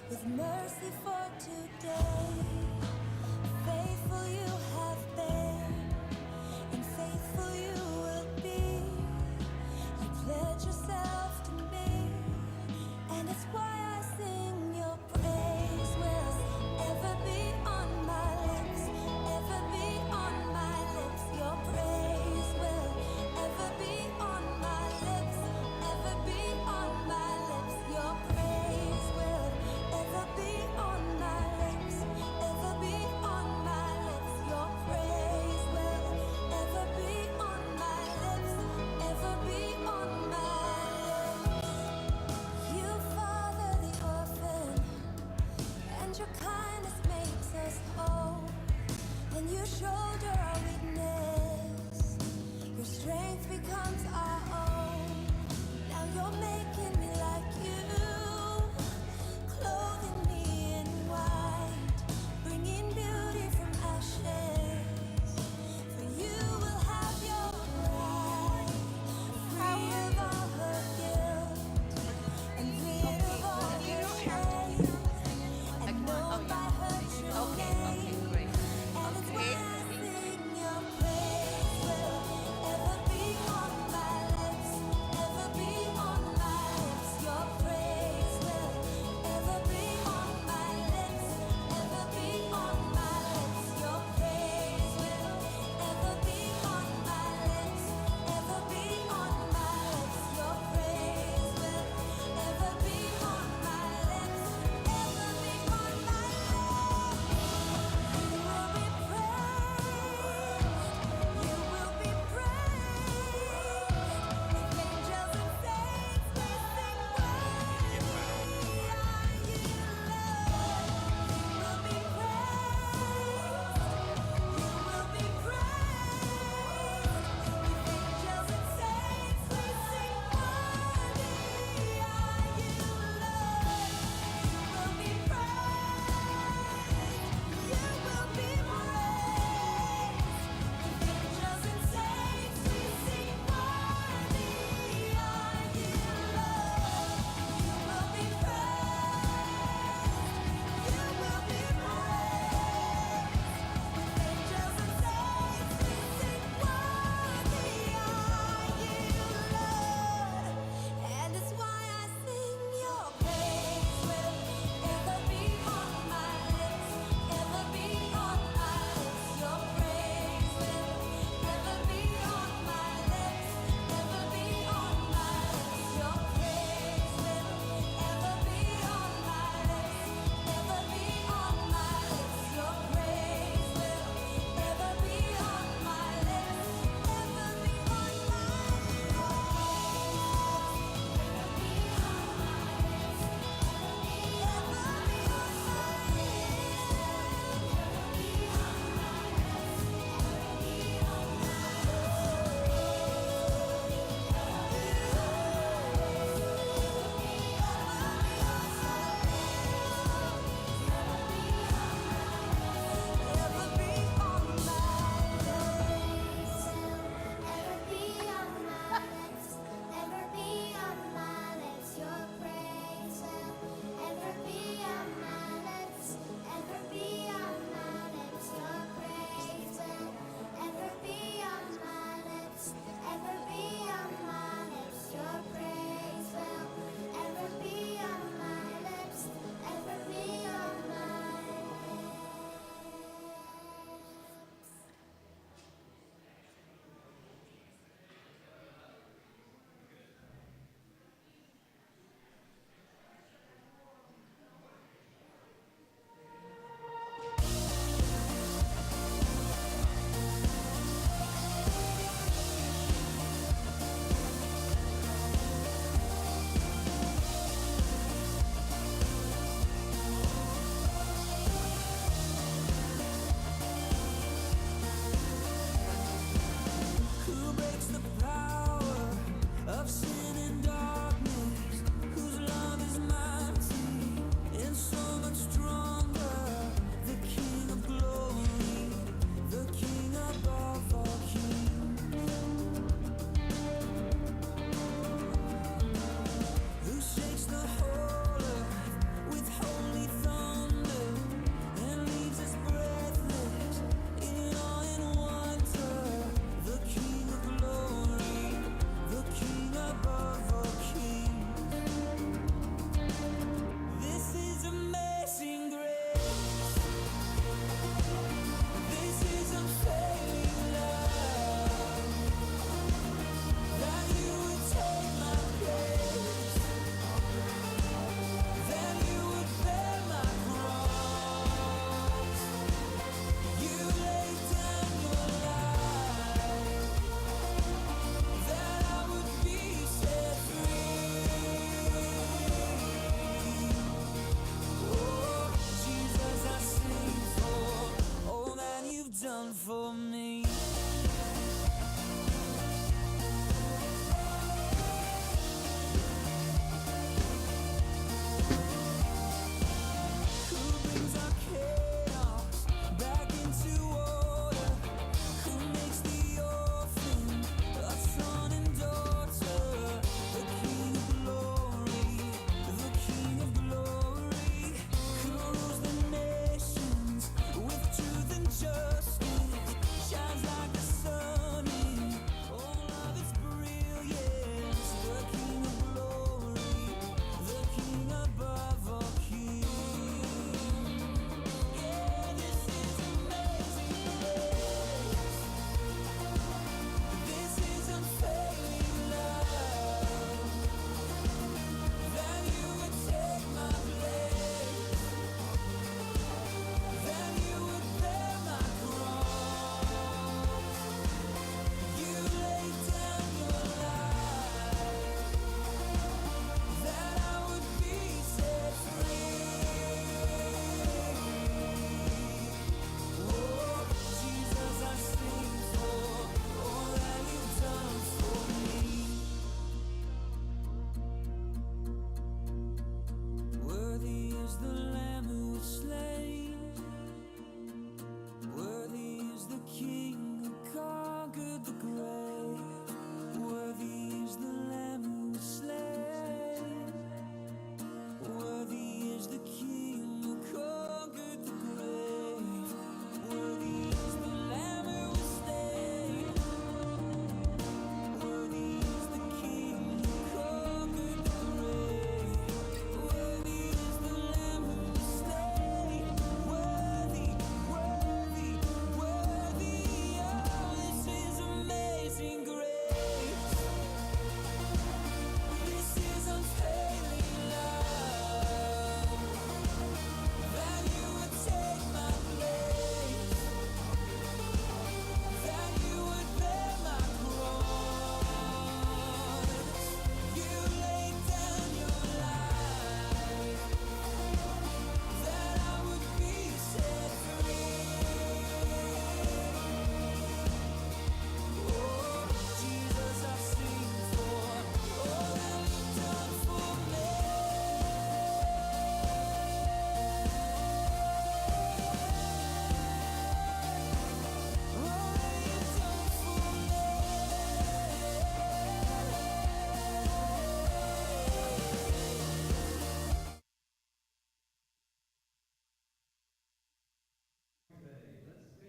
with mercy for today. Faithful you have been, and faithful you will be. You pledge yourself to me, and it's why I sing your praise will ever be on my lips, ever be on my lips. Your praise will ever be on my lips, ever be on my lips. Your praise will ever be on my lips, ever be on my lips. Your praise will ever be on my lips, ever be on my lips. You father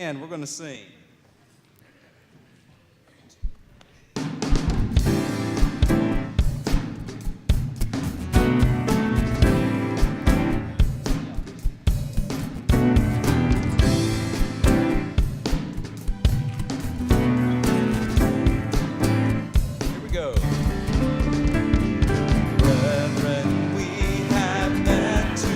And we're going to sing. Here we go. Brethren, we have met to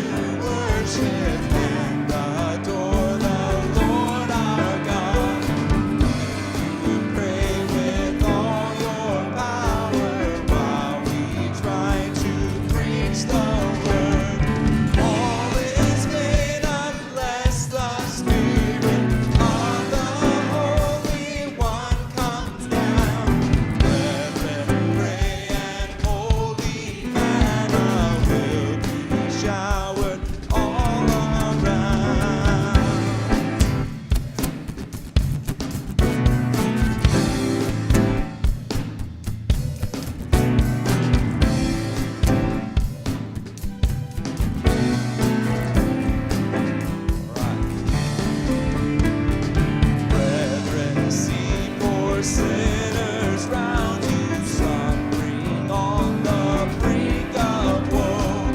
worship and adore the Lord our God. We pray with all your power while we try to preach the word. All is made unless the Spirit of the Holy One comes down. Brethren, pray and holy manna will be showered all around. Brethren, see poor sinners round you, suffering on the brink of woe.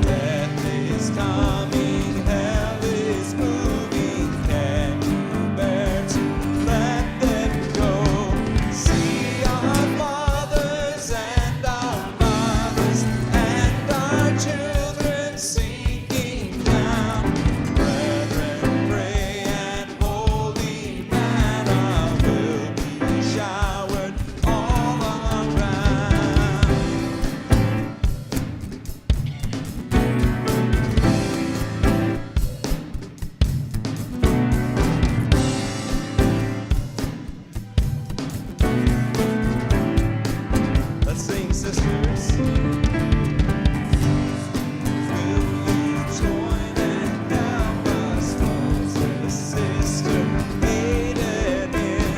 Death is coming, hell is moving. Can you bear to let them go? See our fathers and our mothers and our children sinking down. Brethren, pray and holy manna will be showered all around. Let's sing, sisters. Will you join and help us, Moses, sister, aided in?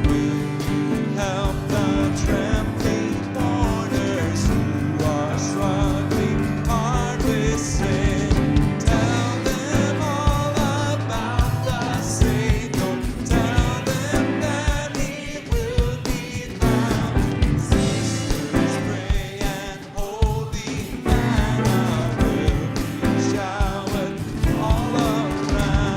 Will you help the trembling mourners who are struggling hard with sin? Tell them all about the Savior. Tell them that He will be found. Sisters, pray and holy manna will be showered all around.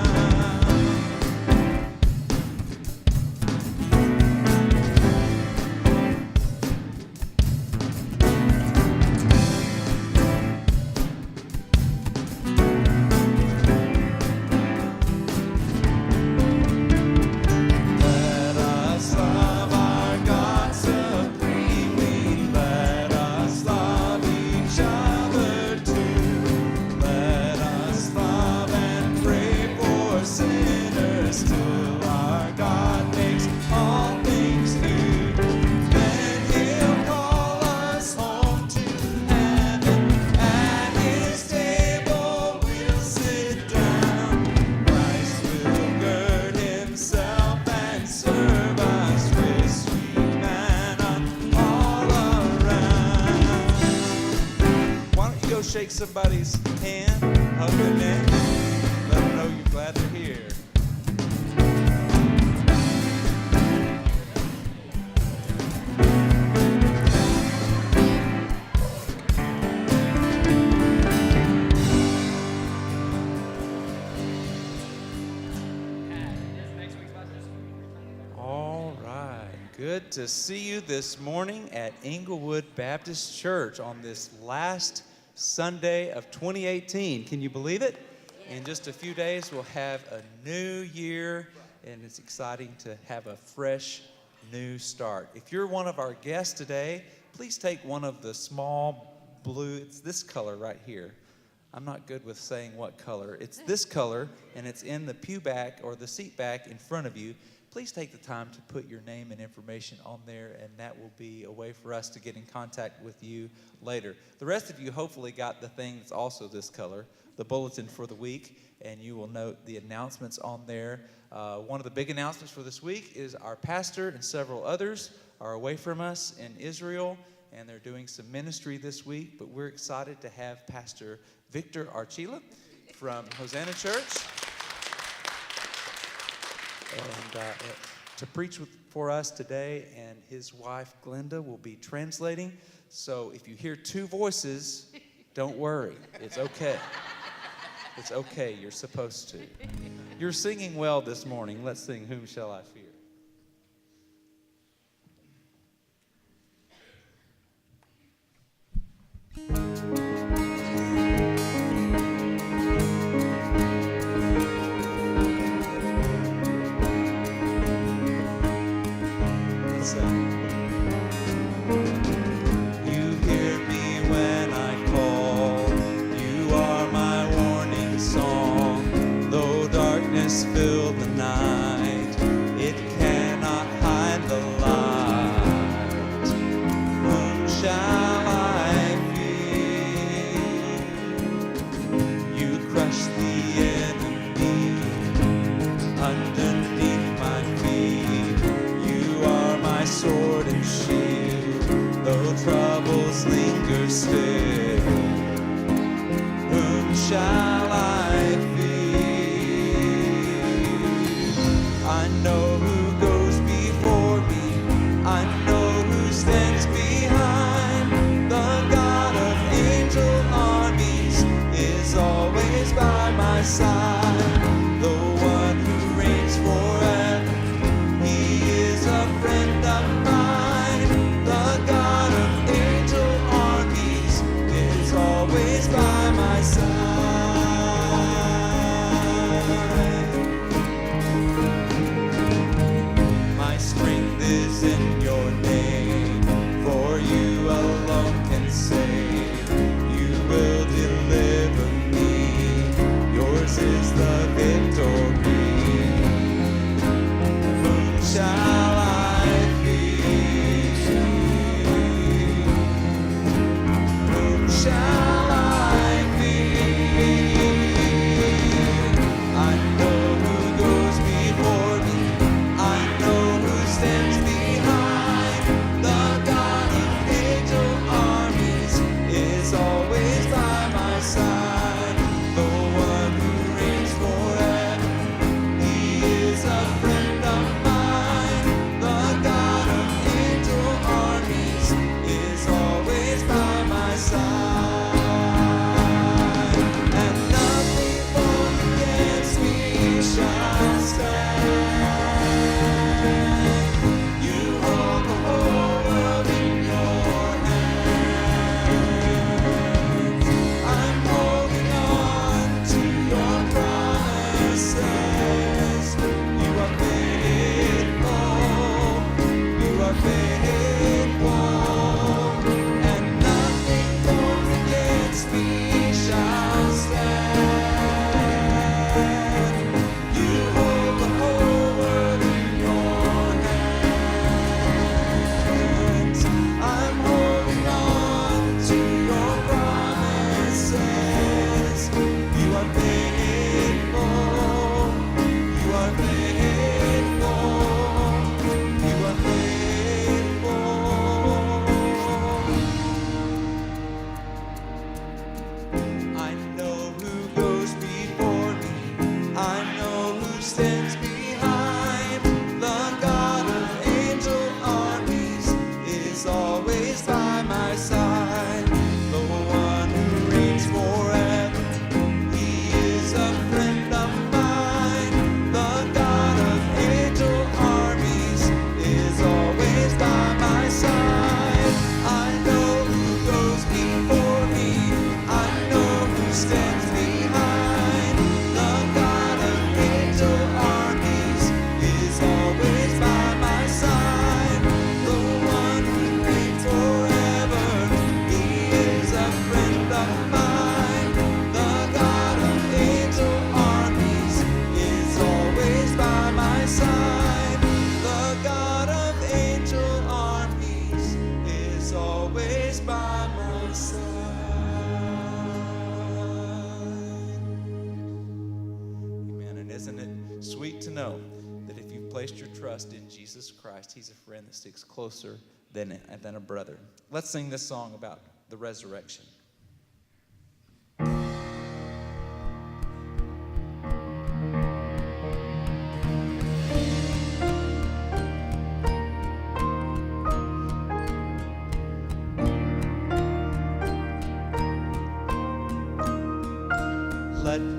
Let us love our God supremely. Let us love each other too. Let us love and pray for sinners till our God makes all things new. Then He'll call us home to heaven. At His table we'll sit down. Christ will gird Himself and serve us with sweet manna all around. Why don't you go shake somebody's hand, hug their neck, let them know you're glad they're here. All right. Good to see you this morning at Inglewood Baptist Church on this last Sunday of 2018. Can you believe it? In just a few days, we'll have a new year, and it's exciting to have a fresh new start. If you're one of our guests today, please take one of the small blue, it's this color right here. I'm not good with saying what color. It's this color, and it's in the pew back or the seat back in front of you. Please take the time to put your name and information on there, and that will be a way for us to get in contact with you later. The rest of you hopefully got the thing that's also this color, the bulletin for the week, and you will note the announcements on there. One of the big announcements for this week is our pastor and several others are away from us in Israel, and they're doing some ministry this week, but we're excited to have Pastor Victor Archila from Hosanna Church. and to preach for us today, and his wife Glenda will be translating. So if you hear two voices, don't worry. It's okay. It's okay. You're supposed to. You're singing well this morning. Let's sing Whom Shall I Fear? You hear me when I call. You are my warning song. Though darkness fill the night, it cannot hide the light. Whom shall I fear? You crush the enemy underneath my feet. You are my sword and shield, though troubles linger still. Whom shall I fear? I know who goes before me. I know who stands behind. The God of angel armies is always by my side. The one who reigns forever, he is a friend of mine. The God of angel armies is always by my side. My strength is in your name, for you alone can save. You will deliver me, yours is the victory. Whom shall I fear? Whom shall I fear? I know who goes before me. I know who stands behind. The God of angel armies is always by my side. The one who reigns forever, he is a friend of mine. The God of angel armies is always by my side. And nothing formed against me shall stand. You hold the whole world in your hands. I'm holding on to your promises. You are faithful. You are faithful. And nothing formed against me shall stand. You hold the whole world in your hands. I'm holding on to your promises. You are faithful. You are faithful. You are faithful. I know who goes before me. I know who stands behind. The God of angel armies is always by my side. The one who reigns forever, he is a friend of mine. The God of angel armies is always by my side. I know who goes before me. I know who stands behind. The God of angel armies is always by my side. The one who reigns forever, he is a friend of mine. The God of angel armies is always by my side. The God of angel armies is always by my side. Amen. And isn't it sweet to know that if you've placed your trust in Jesus Christ, he's a friend that sticks closer than a brother. Let's sing this song about the resurrection.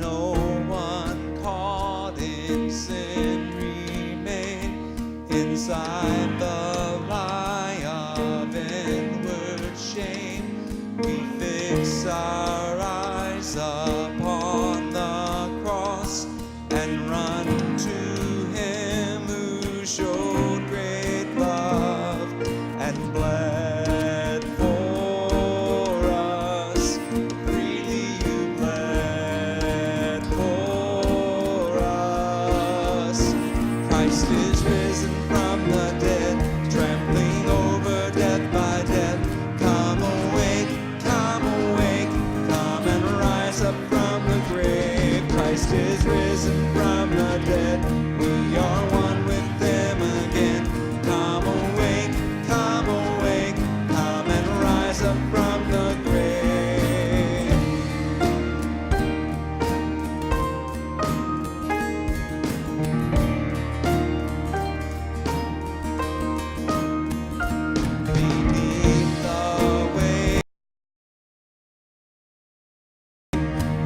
no one caught in sin remain inside the lie of inward shame. We fix our eyes upon the cross and run to him who showed great love and bled for us. Freely you bled for us. Christ is risen from the dead, trampling over death by death. Come awake, come awake, come and rise up from the grave. Christ is risen from the dead, we are one with them again. Come awake, come awake, come and rise up from the grave. Beneath the weight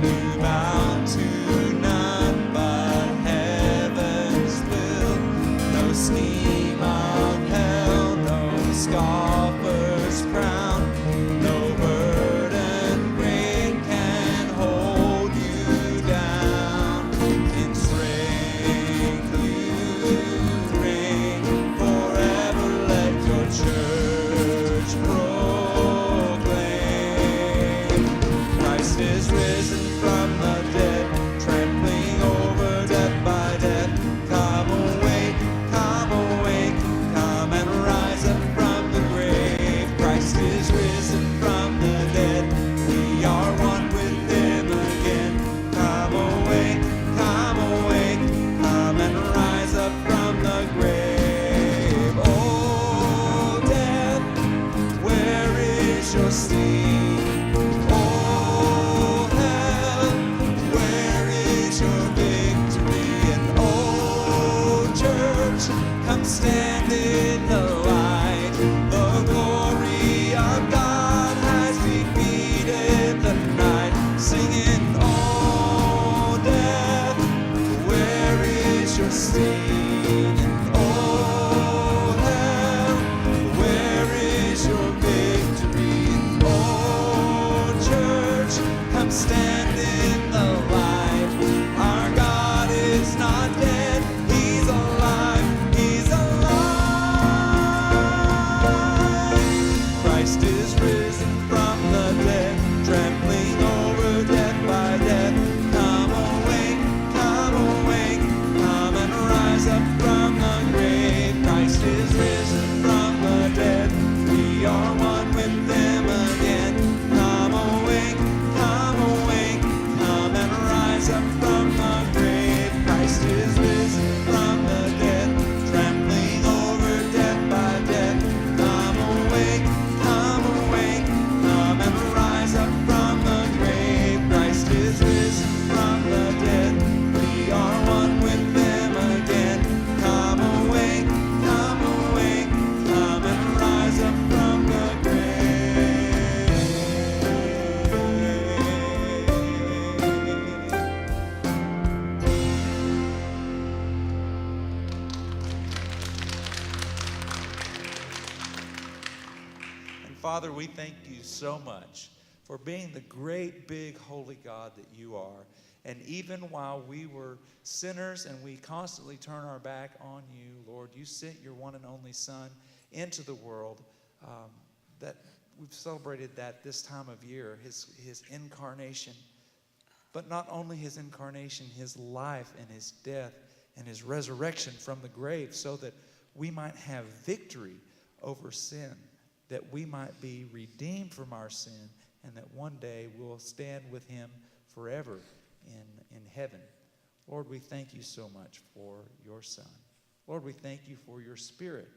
you bow to none but heaven's will. No scheme of hell, no scoffer's crown, no burden great can hold you down. In strength you reign forever. Let your church proclaim. Christ is risen from the dead, trampling over death by death. Come awake, come awake, come and rise up from the grave. Christ is risen from the dead, we are one with him again. Come awake, come awake, come and rise up from the grave. Oh, death, where is your sting? Oh, hell, where is your victory? And oh, church, come stand in the light. The glory of God has defeated the night. Singing, oh, death, where is your sting? And oh, hell, where is your victory? And oh, church, come stand in the light. Our God is not dead, he's alive, he's alive. Christ is risen from the dead, trampling over death by death. Come awake, come awake, come and rise up from the grave. Christ is risen from the dead, we are one with them again. Come awake, come awake, come and rise up from the grave. Christ is risen from the dead, trampling over death by death. Come awake, come awake, come and rise up from the grave. Christ is risen from the dead, we are one with them again. Come awake, come awake, come and rise up from the grave. And Father, we thank you so much for being the great, big, holy God that you are. And even while we were sinners and we constantly turn our back on you, Lord, you sent your one and only Son into the world. That we've celebrated that this time of year, his incarnation. But not only his incarnation, his life and his death and his resurrection from the grave, so that we might have victory over sin, that we might be redeemed from our sin, and that one day we'll stand with him forever in heaven. Lord, we thank you so much for your Son. Lord, we thank you for your Spirit.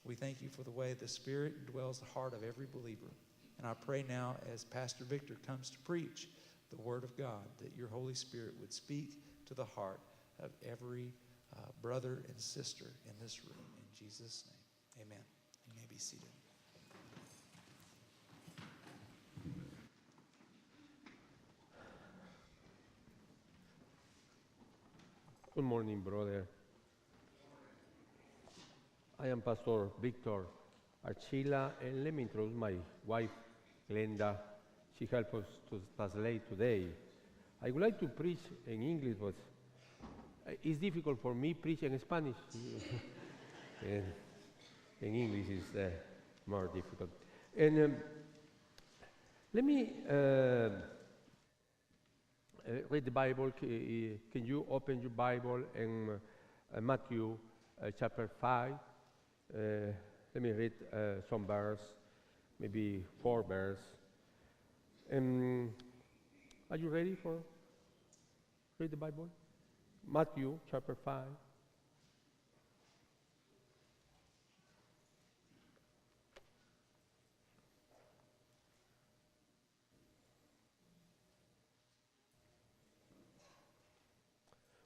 We thank you for the way the Spirit dwells the heart of every believer. And I pray now, as Pastor Victor comes to preach the Word of God, that your Holy Spirit would speak to the heart of every brother and sister in this room. In Jesus' name, amen. You may be seated. Good morning, brother. I am Pastor Victor Archila, and let me introduce my wife, Glenda. She helped us to translate today. I would like to preach in English, but it's difficult for me preach in Spanish. And in English is more difficult. And let me read the Bible. Can you open your Bible in Matthew chapter 5? Let me read some verse, maybe 4 verse. Are you ready for read the Bible? Matthew chapter 5.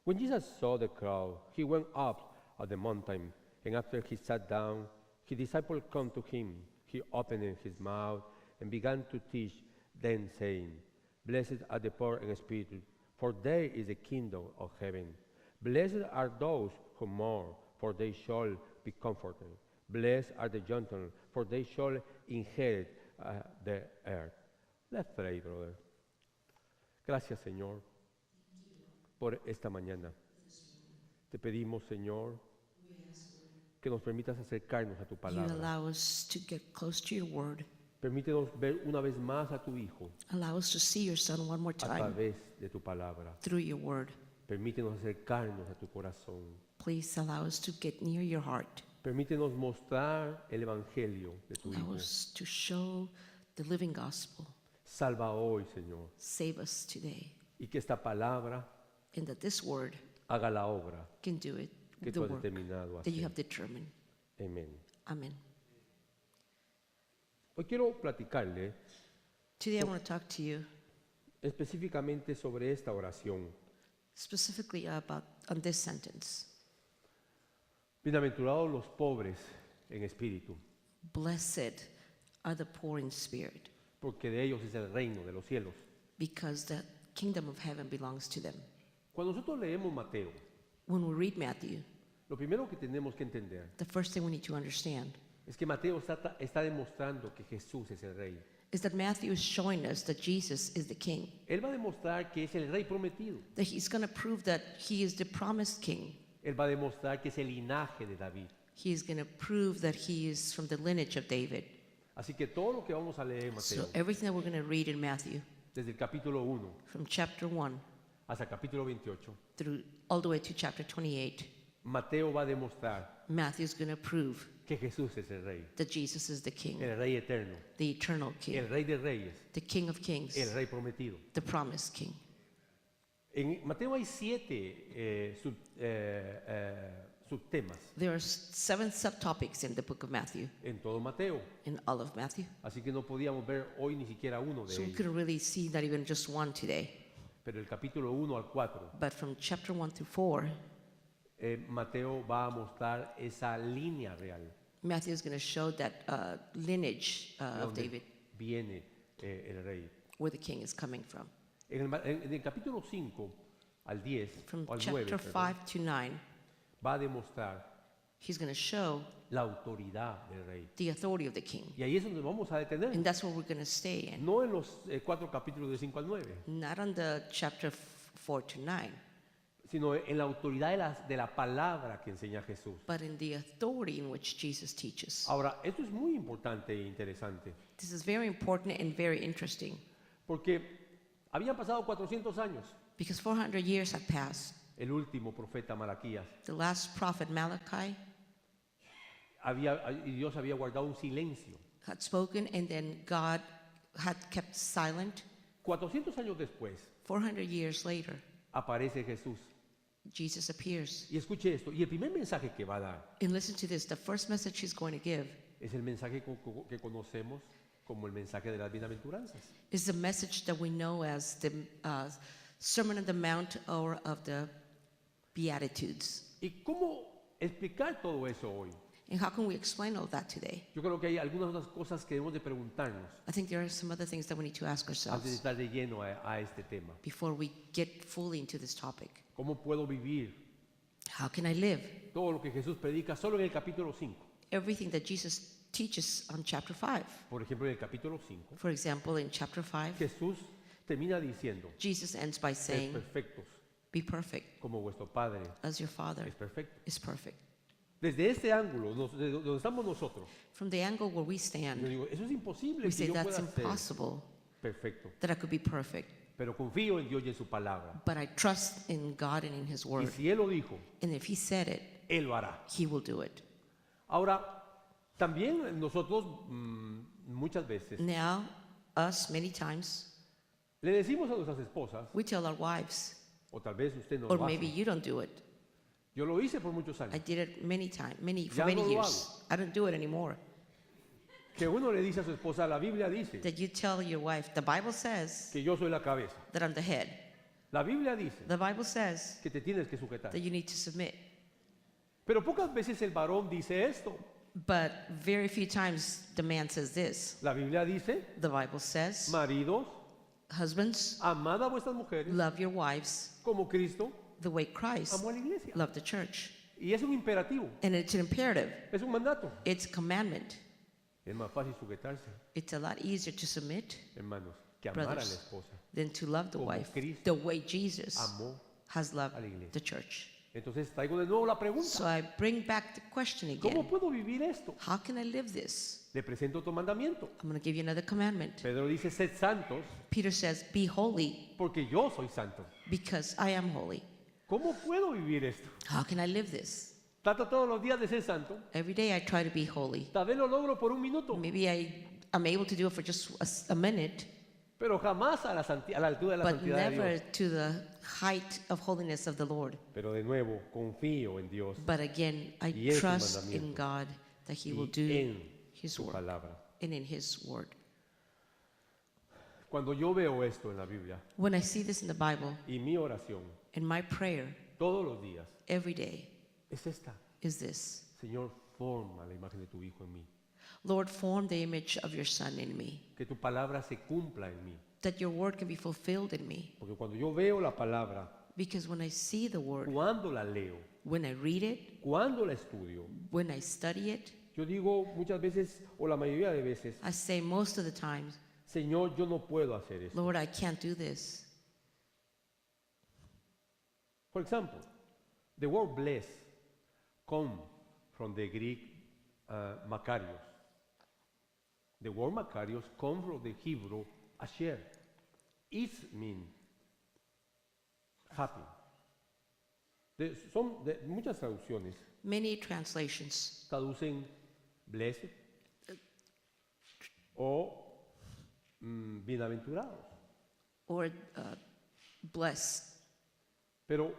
When Jesus saw the crowd, he went up on the mountain, and after he sat down, his disciples come to him. He opened his mouth and began to teach them, saying, Blessed are the poor in spirit, for theirs is the kingdom of heaven. Blessed are those who mourn, for they shall be comforted. Blessed are the gentle, for they shall inherit the earth. Let's pray, brother. Gracias, Señor, por esta mañana. Te pedimos, Señor, que nos permitas acercarnos a tu You palabra. allow us to get close to your word. Permítenos ver una vez más a tu Hijo Allow us to see your son one more a time través de tu palabra. through your word. Permítenos acercarnos a tu corazón. Please allow us to get near your heart. Permítenos mostrar el Evangelio de tu Allow Hijo. us to show the living gospel. Salva hoy, Señor, Save us today. y que esta palabra And that this word haga la obra can do it, que the tú has work determinado that you hacer. have determined. Amén. Amen. Hoy quiero platicarle Today I want to talk to you específicamente sobre esta oración. specifically about on this sentence. Bienaventurados los pobres en espíritu, Blessed are the poor in spirit, porque de ellos es el reino de los cielos. because the kingdom of heaven belongs to them. Cuando nosotros leemos Mateo, When we read Matthew, lo primero que tenemos que entender the first thing we need to understand es que Mateo está demostrando que Jesús es el rey. is that Matthew is showing us that Jesus is the king, Él va a demostrar que es el rey prometido. that he's going to prove that he is the promised king. Él va a demostrar que es el linaje de David. He is going to prove that he is from the lineage of David. Así que todo lo que vamos a leer en Mateo, So everything that we're going to read in Matthew, desde el capítulo 1 from chapter 1 hasta el capítulo 28, through all the way to chapter 28, Mateo va a demostrar Matthew is going to prove que Jesús es el rey, that Jesus is the king, el rey eterno, the eternal king, el rey de reyes, the king of kings, el rey prometido. the promised king. En Mateo hay 7 subtemas There are 7 subtopics in the book of Matthew, en todo Mateo, in all of Matthew. así que no podíamos ver hoy ni siquiera uno de So we ellos. couldn't really see not even just one today. Pero el capítulo 1 al 4, But from chapter 1 through 4, Mateo va a mostrar esa línea real Matthew is going to show that lineage de of donde David, viene el rey. where the king is coming from. En el capítulo 5 al 10 From o al 9 chapter perdón, 5 to 9, va a demostrar he's going to show la autoridad del rey. the authority of the king. Y ahí es donde vamos a detener. And that's where we're going to stay in. No en los 4 capítulos de 5 al 9, Not on the chapter 4 to 9, sino en la autoridad de la palabra que enseña Jesús. but in the authority in which Jesus teaches. Ahora, esto es muy importante e interesante, This is very important and very interesting porque habían pasado 400 años. because 400 years have passed. El último profeta Malaquías, The last prophet Malachi y Dios había guardado un silencio. had spoken, and then God had kept silent. 400 años después 400 years later, aparece Jesús. Jesus appears. Y escuche esto, y el primer mensaje que va a dar And listen to this, the first message he's going to give es el mensaje que conocemos como el mensaje de las bienaventuranzas. is the message that we know as the Sermon on the Mount or of the Beatitudes. ¿Y cómo explicar todo eso hoy? And how can we explain all that today? Yo creo que hay algunas otras cosas que debemos de preguntarnos I think there are some other things that we need to ask antes de ourselves estar de lleno a este tema. before we get fully into this topic. ¿Cómo puedo vivir How can I live? Todo lo que Jesús predica solo en el capítulo 5. Everything that Jesus teaches on chapter 5. Por ejemplo, en el capítulo 5, For example, in chapter 5, Jesús termina diciendo, Jesus ends by sed saying, perfectos, be perfect como vuestro Padre as your Father es perfecto. is perfect. Desde este ángulo, de donde estamos nosotros, From the angle where we yo stand, digo, eso es imposible we que say yo that's pueda ser impossible perfecto. that I could be perfect. Pero confío en Dios y en su palabra. But I trust in God and in His Y Word. si Él lo dijo, And if He said it, Él lo hará. He will do it. Ahora, también nosotros muchas veces Now, us, many times, le decimos a nuestras esposas, we tell our wives, o tal vez usted no or lo maybe hace. you don't do it. Yo lo hice por muchos I años. did it many times, for Ya many no lo years. I don't do it anymore. Que uno le dice a su esposa, la Biblia dice That you tell your wife, the Bible says que yo soy la cabeza. that I'm the head. La Biblia dice The Bible says que te tienes que sujetar. that you need to submit. Pero pocas veces el varón dice esto. But very few times the man says this. La Biblia dice, The Bible says, maridos, husbands, amad a vuestras mujeres love your wives como Cristo the way Christ amó a la iglesia. loved the church. Y es un imperativo, And it's an imperative. es un mandato. It's a commandment. Es más fácil sujetarse, It's a lot easier to submit hermanos, que amar a la Brothers. esposa. than to love the Como wife Cristo the way Jesus Amó has loved a la iglesia. the church. Entonces traigo de nuevo la So pregunta. I bring back the question ¿Cómo again. puedo vivir esto? How can I live this? Le presento otro mandamiento. I'm going to give you another commandment. Pedro dice, sed santos Peter says, be holy porque yo soy santo. because I am holy. ¿Cómo puedo vivir esto? How can I live this? Trato todos los días de ser santo. Every day I try to be holy. Tal vez lo logro por un minuto, Maybe I'm able to do it for just a minute, pero jamás a la altura de la but santidad de never Dios. to the height of holiness of the Lord. Pero de nuevo, confío en Dios But again, I Y en su trust in mandamiento. God that He will y do en His su work palabra. and in His word. Cuando yo veo esto en la Biblia When I see this in the Bible, y mi oración in my prayer todos los días every day es esta. is this: Señor, forma la imagen de tu Hijo en mí. Lord, form the image of your Son in me, Que tu palabra se cumpla en mí. that your word can be fulfilled in me. Porque cuando yo veo la palabra, Because when I see the word, cuando la leo, when I read it, cuando la estudio, when I study it, yo digo muchas veces, o la mayoría de veces, I say most of the time, Señor, yo no puedo hacer esto. Lord, I can't do this. For example, the word bless come from the Greek Makarios. The word Makarios comes from the Hebrew asher. It means happy. Muchas traducciones Many translations traducen blessed o bienaventurados. or blessed. Pero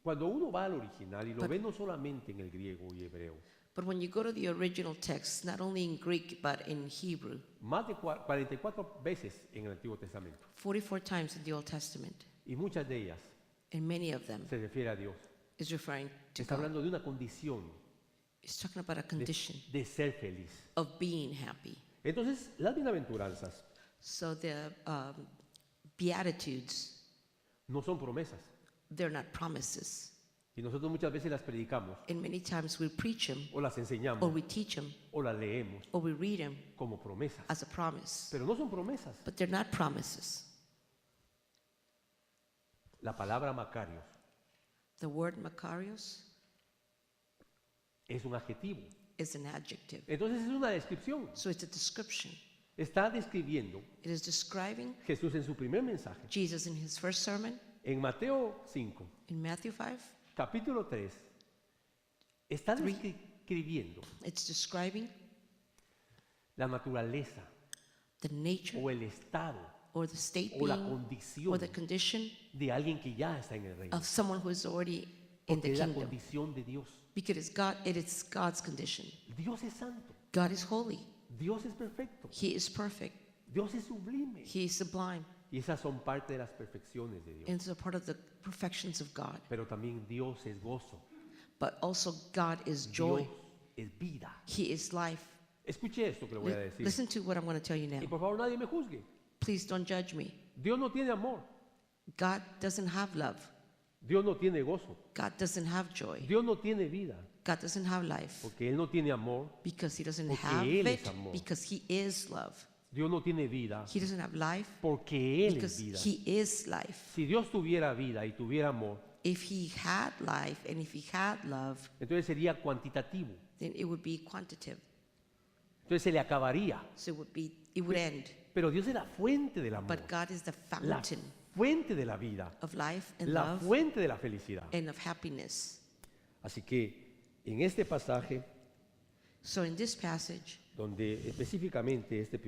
cuando uno va al original y lo But- ve no solamente en el griego y hebreo, But when you go to the original text, not only in Greek but in Hebrew, más de 44 veces en el Antiguo Testamento, 44 times in the Old Testament, y muchas de ellas and many of them se refiere a Dios. is referring to Está God. hablando de una condición It's talking about a condition de ser feliz. of being happy. Entonces, las bienaventuranzas So the Beatitudes, no son promesas. they're not promises. Y nosotros muchas veces las predicamos, And many times we preach them, o las or enseñamos, we teach them, o las leemos or we read them como promesas. as a promise. Pero no son promesas. But they're not promises. La palabra Macarios The word Makarios es un adjetivo. is an adjective. Entonces es una descripción. So it's a description. Está describiendo It is describing Jesús en su primer mensaje. Jesus in his first sermon En Mateo 5, in Matthew 5. capítulo 3, está Three. describiendo It's describing la naturaleza the nature o el estado or the state o la being condición or the condition de alguien que ya está en el reino. of someone who is already in Porque the es la kingdom. condición de Dios. Because it is God's condition. Dios es santo. God is holy. Dios es perfecto. He is perfect. Dios es sublime. He is sublime. Y esas son parte de las perfecciones de Dios. And it's a part of the perfections of God. Pero también Dios es gozo. But also God is joy. Dios es vida. He is life. Escuche esto que le voy a decir. Listen to what I'm going to tell you now. Y por favor nadie me juzgue. Please don't judge me. Dios no tiene amor. God doesn't have love. Dios no tiene gozo. God doesn't have joy. Dios no tiene vida. God doesn't have life Porque Él no tiene amor. because He doesn't Porque have Él es it, amor. because He is love. Dios no tiene vida. He doesn't have life Porque Él because es vida. He is life. Si Dios tuviera vida y tuviera amor, If He had life and if He had love, entonces sería cuantitativo. then it would be quantitative. Entonces se le acabaría. So it would end. Pero Dios es la fuente del amor. But God is the La fountain fuente de la vida. of life and La love fuente de la felicidad. and of happiness. Así que en este pasaje, So in this passage, donde específicamente esta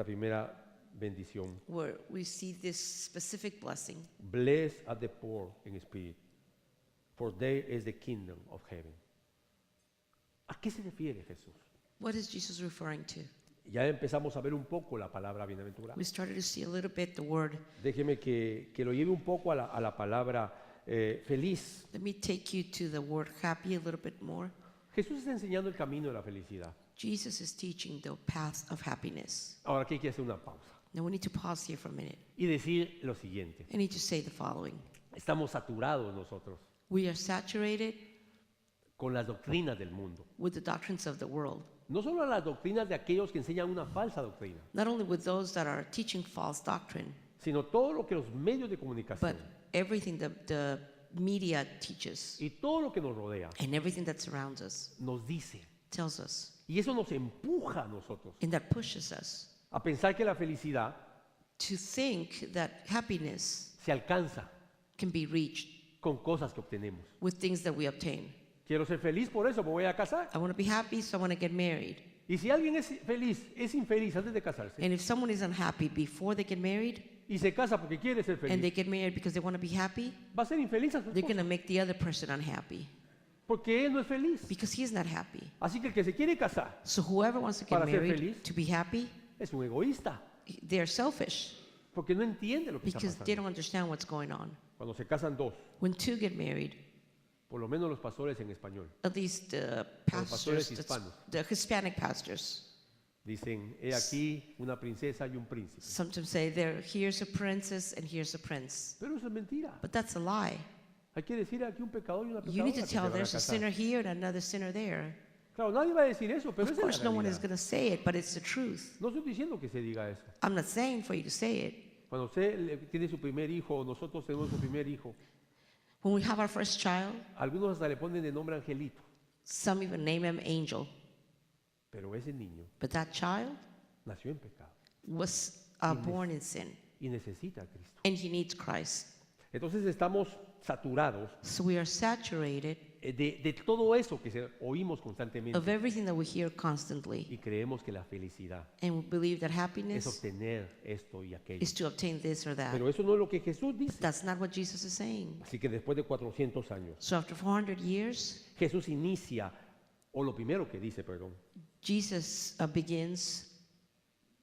primera bendición, where we see this specific blessing, blessed are the poor in spirit, for theirs is the kingdom of heaven. ¿A qué se refiere Jesús? what is Jesus referring to? Ya empezamos a ver un poco la palabra bienaventurado. We started to see a little bit the word. Déjeme que lo lleve un poco a la palabra feliz. Let me take you to the word happy a little bit more. Jesús está enseñando el camino de la felicidad. Jesus is teaching the path of happiness. Ahora aquí hay que hacer una pausa Now we need to pause here for a minute. y decir lo siguiente. I need to say the following. Estamos saturados nosotros We are saturated con las doctrinas del mundo. with the doctrines of the world. No solo las doctrinas de aquellos que enseñan una falsa doctrina, Not only with those that are teaching false doctrine, sino todo lo que los medios de but comunicación everything the media teaches y todo lo que nos rodea and everything that surrounds us nos dice. tells us. Y eso nos empuja a nosotros And that pushes us a pensar que la felicidad to think that happiness se alcanza can be reached con cosas que obtenemos. with things that we obtain. Quiero ser feliz, por eso me voy a casar. I want to be happy, so I want to get married. Y si alguien es feliz, es infeliz antes de casarse And if someone is unhappy before they get married y se casa porque quiere ser and they feliz, get married because they want to be happy, va a ser infeliz a su they're going esposa to make the other person unhappy porque él no es feliz. because he's not happy. Así que el que se quiere casar So whoever wants to get Para ser married feliz. to be happy, es un egoísta they're selfish porque no entiende lo que está because they pasando. don't understand what's going on. Cuando se casan dos, When two get married, por lo menos los pastores en español, at least the pastores pastors, hispanos. the Hispanic pastors, dicen, he aquí una princesa y un príncipe. sometimes say there, here's a princess and here's a prince. Pero eso es mentira. But that's a lie. Hay que decir aquí un pecador y una You need pecadora to que se tell van a there's a casar. sinner here and another sinner there. Claro, nadie va a decir eso, pero Of esa course, es la no one is realidad. going to say it, but it's the truth. No estoy diciendo que se diga eso. I'm not saying for you to say it. Cuando usted tiene su primer hijo, o nosotros tenemos su primer hijo, When we have our first child, algunos hasta le ponen de nombre Angelito, some even name him Angel. pero ese niño But that child nació en pecado was born in sin, y necesita a Cristo. and he needs Christ. Entonces estamos saturados So we are saturated de todo eso que oímos constantemente of everything that we hear constantly, y creemos que la felicidad and we believe that es happiness obtener esto y aquello. is to obtain this or that. Pero eso no es lo que Jesús dice. That's not what Jesus is saying. Así que después de 400 años, So after 400 years, Jesús inicia, o lo primero que dice, perdón, Jesus begins,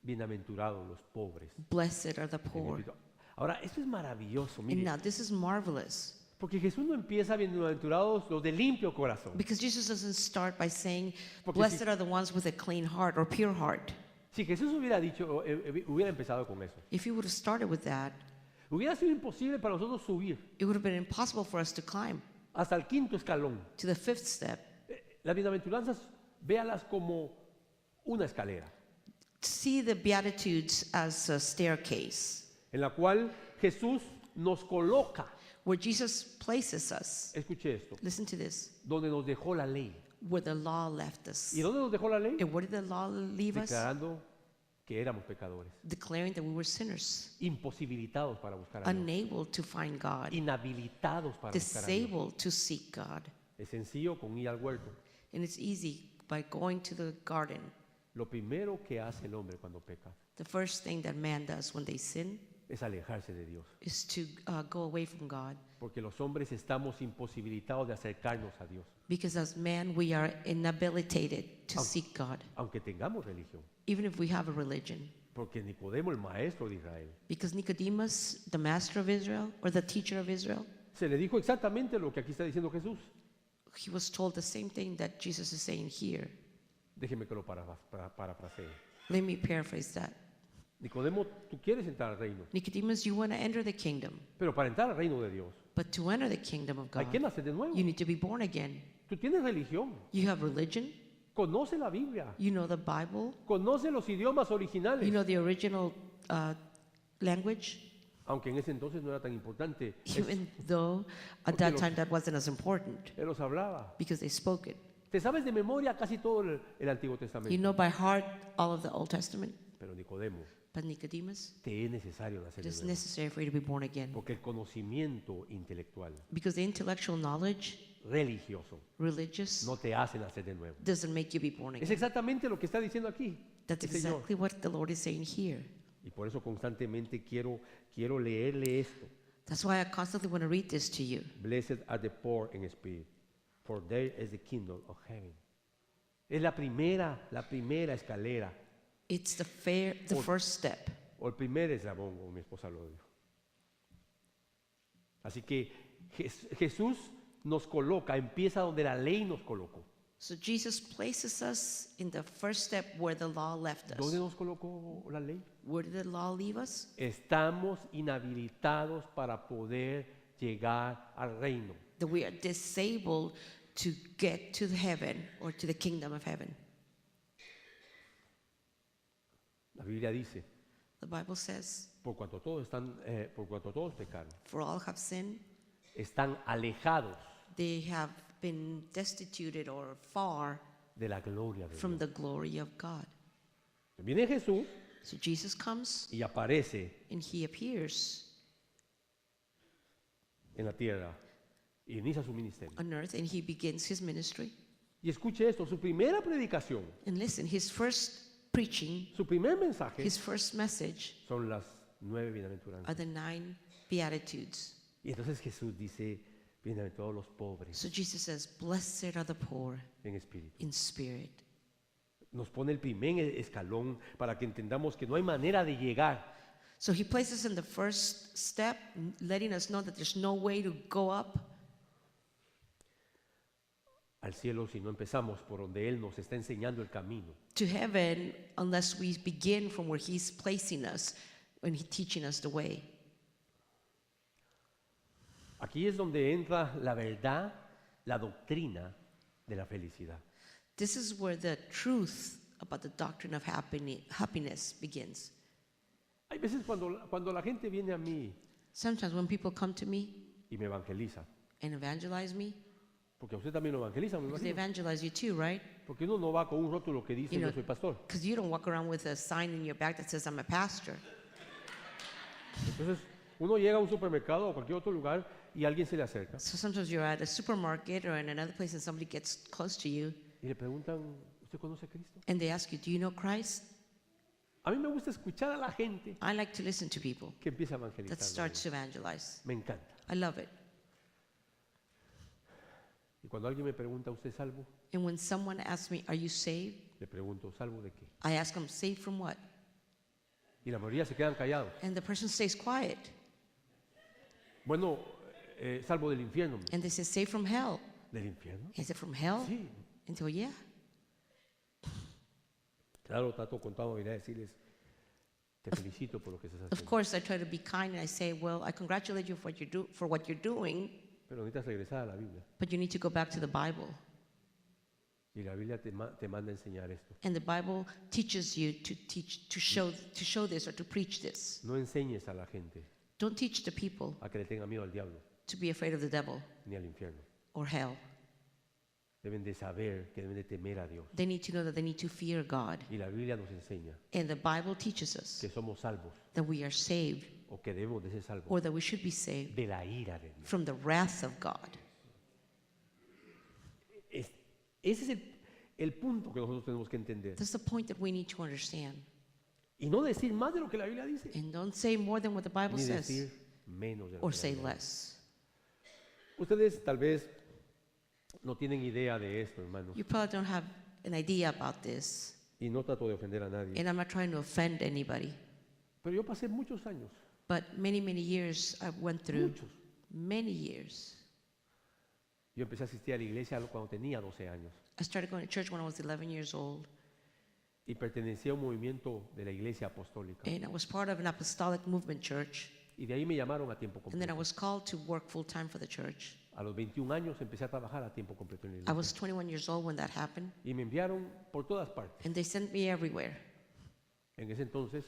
bienaventurados los pobres. blessed are the en poor. espíritu. Ahora, esto es maravilloso, And mire, now this is marvelous porque Jesús no empieza bienaventurados los de limpio corazón. because Jesus doesn't start by saying, Porque blessed si- are the ones with a clean heart or pure heart. Si Jesús hubiera dicho, hubiera empezado con eso, If he would have started with that, hubiera sido imposible para nosotros subir it would have been impossible for us to climb hasta el quinto escalón. to the fifth step. Las bienaventuranzas, véalas como una escalera, See the Beatitudes as a staircase en la cual Jesús nos coloca, where Jesus places us. escuche esto, Listen to this. donde nos dejó la ley. Where the law left us. ¿Y dónde nos dejó la ley? And where did the law leave us? Declarando que éramos pecadores, Declaring that we were sinners, imposibilitados para buscar a Dios, unable to find God, inhabilitados para buscar a Dios. disabled to seek God. Es sencillo con ir al huerto. And it's easy by going to the garden. Lo primero que hace el hombre cuando peca The first thing that man does when they sin es alejarse de Dios, is to go away from God. porque los hombres estamos imposibilitados de acercarnos a Dios, Because as man, we are inhabilitated to Aun- seek God, aunque tengamos religión, even if we have a religion. porque Nicodemo, el maestro de Israel, Because Nicodemus, the master of Israel or the teacher of Israel, se le dijo exactamente lo que aquí está diciendo Jesús. he was told the same thing that Jesus is saying here. Déjeme que lo parafrasee. Let me paraphrase that. Nicodemo, tú quieres entrar al reino, Nicodemus, you want to enter the kingdom, pero para entrar al reino de Dios But to enter the kingdom of Hay que God, nacer de nuevo. you need to be born again. Tú tienes religión, You have religion, conoce la Biblia, you know the Bible, conoce los idiomas originales. you know the original language, Aunque en ese entonces no era tan importante, even though at Porque that los- time that wasn't as important él los hablaba. because they spoke it. Te sabes de memoria casi todo el Antiguo You Testamento. know by heart all of the Old Testament, Pero Nicodemo, but Nicodemus, te es necesario nacer it de is nuevo. necessary for you to be born again Porque el conocimiento intelectual, because the intellectual knowledge, religioso, religious, no te hace nacer de nuevo. doesn't make you be born Es again. exactamente lo que está diciendo aquí That's el Señor. exactly what the Lord is saying here. Y por eso constantemente quiero leerle esto. That's why I constantly want to read this to you. Blessed are the poor in spirit, for theirs is the kingdom of heaven. Es la primera escalera, It's the first step. o el primer eslabón, como mi esposa lo dijo. Así que Jesús nos coloca, empieza donde la ley nos colocó. So Jesus places us in the first step where the law left ¿Dónde us. nos colocó la ley? Where did the law leave us? Estamos inhabilitados para poder llegar al reino. That we are disabled to get to heaven or to the kingdom of heaven. La Biblia dice, The Bible says, por cuanto todos pecaron, for all have sinned, están alejados they have been destituted or far de la gloria de from Dios. the glory of God. Viene Jesús So Jesus comes y aparece and he appears en la tierra y inicia su ministerio. on earth and he begins his ministry. Y escuche esto, su primera predicación, And listen, his first preaching, su primer mensaje his first message son las 9 are bienaventuranzas. the 9 Beatitudes. Y entonces Jesús dice, bienaventurados los pobres So Jesus says, blessed are the poor en espíritu. in spirit. Nos pone el primer escalón para que entendamos que no hay manera de llegar. So he places in the first step, letting us know that there's no way to go up Al cielo si no empezamos por donde Él nos está enseñando el camino. to heaven unless we begin from where he's placing us when he's teaching us the way. Aquí es donde entra la verdad, la doctrina de la felicidad. This is where the truth about the doctrine of happiness begins. Hay veces cuando la gente viene a mí Sometimes when people come to me y me evangeliza, and evangelize me, porque a usted también lo evangeliza, me because they imagino. evangelize you too, right? Porque uno no va con un rótulo que dice You know, yo soy pastor. Because you don't walk around with a sign in your back that says, I'm a pastor. Entonces, uno llega a un supermercado o cualquier otro lugar y alguien se le acerca So sometimes you're at a supermarket or in another place and somebody gets close to you y le preguntan, ¿usted conoce a Cristo? and they ask you, do you know Christ? A mí me gusta escuchar a la gente I like to listen to people que empieza a that evangelizar. starts to evangelize. Me encanta. I love it. Y cuando alguien me pregunta, ¿usted es salvo? And when someone asks me, are you saved? Le pregunto, ¿salvo de qué? I ask them, saved from what? Y la mayoría se quedan callados. And the person stays quiet. Bueno, salvo del infierno. And they say, saved from hell. ¿Del infierno? Is it from hell? Sí. And they go, yeah. Claro, trato con toda amabilidad de decirles, te felicito por lo que estás Of haciendo. course, I try to be kind and I say, well, I congratulate you for what you're doing, Pero necesitas regresar a la Biblia. but you need to go back to the Bible. Y la Biblia te manda a enseñar esto. And the Bible teaches you to show this or to preach this. No enseñes a la gente Don't teach the people a que le tenga miedo al diablo to be afraid of the devil ni al infierno. or hell. Deben de saber que deben de temer a Dios. They need to know that they need to fear God. Y la Biblia nos enseña And the Bible teaches us que somos salvos that we are saved o que debemos de ser salvos or that we should be saved de la ira de Dios. from the wrath of God. Ese es el punto que nosotros tenemos que entender. That's the point that we need to understand. Y no decir más de lo que la Biblia dice, And don't say more than what the Bible ni says decir menos de lo or que la say Biblia dice. less. Ustedes tal vez no tienen idea de esto, hermanos. You probably don't have an idea about this. Y no trato de ofender a nadie. And I'm not trying to offend anybody. Pero yo pasé muchos años, But many, many years I went through. muchos. Many years. Yo empecé a asistir a la iglesia cuando tenía 12 años. I started going to church when I was 11 years old. Y pertenecía a un movimiento de la iglesia apostólica. And I was part of an apostolic movement church. Y de ahí me llamaron a tiempo And then I completo. was called to work full time for the church. A los 21 años empecé a trabajar a tiempo completo en la I iglesia. was 21 years old when that happened, Y me enviaron por todas partes. and they sent me everywhere. En ese entonces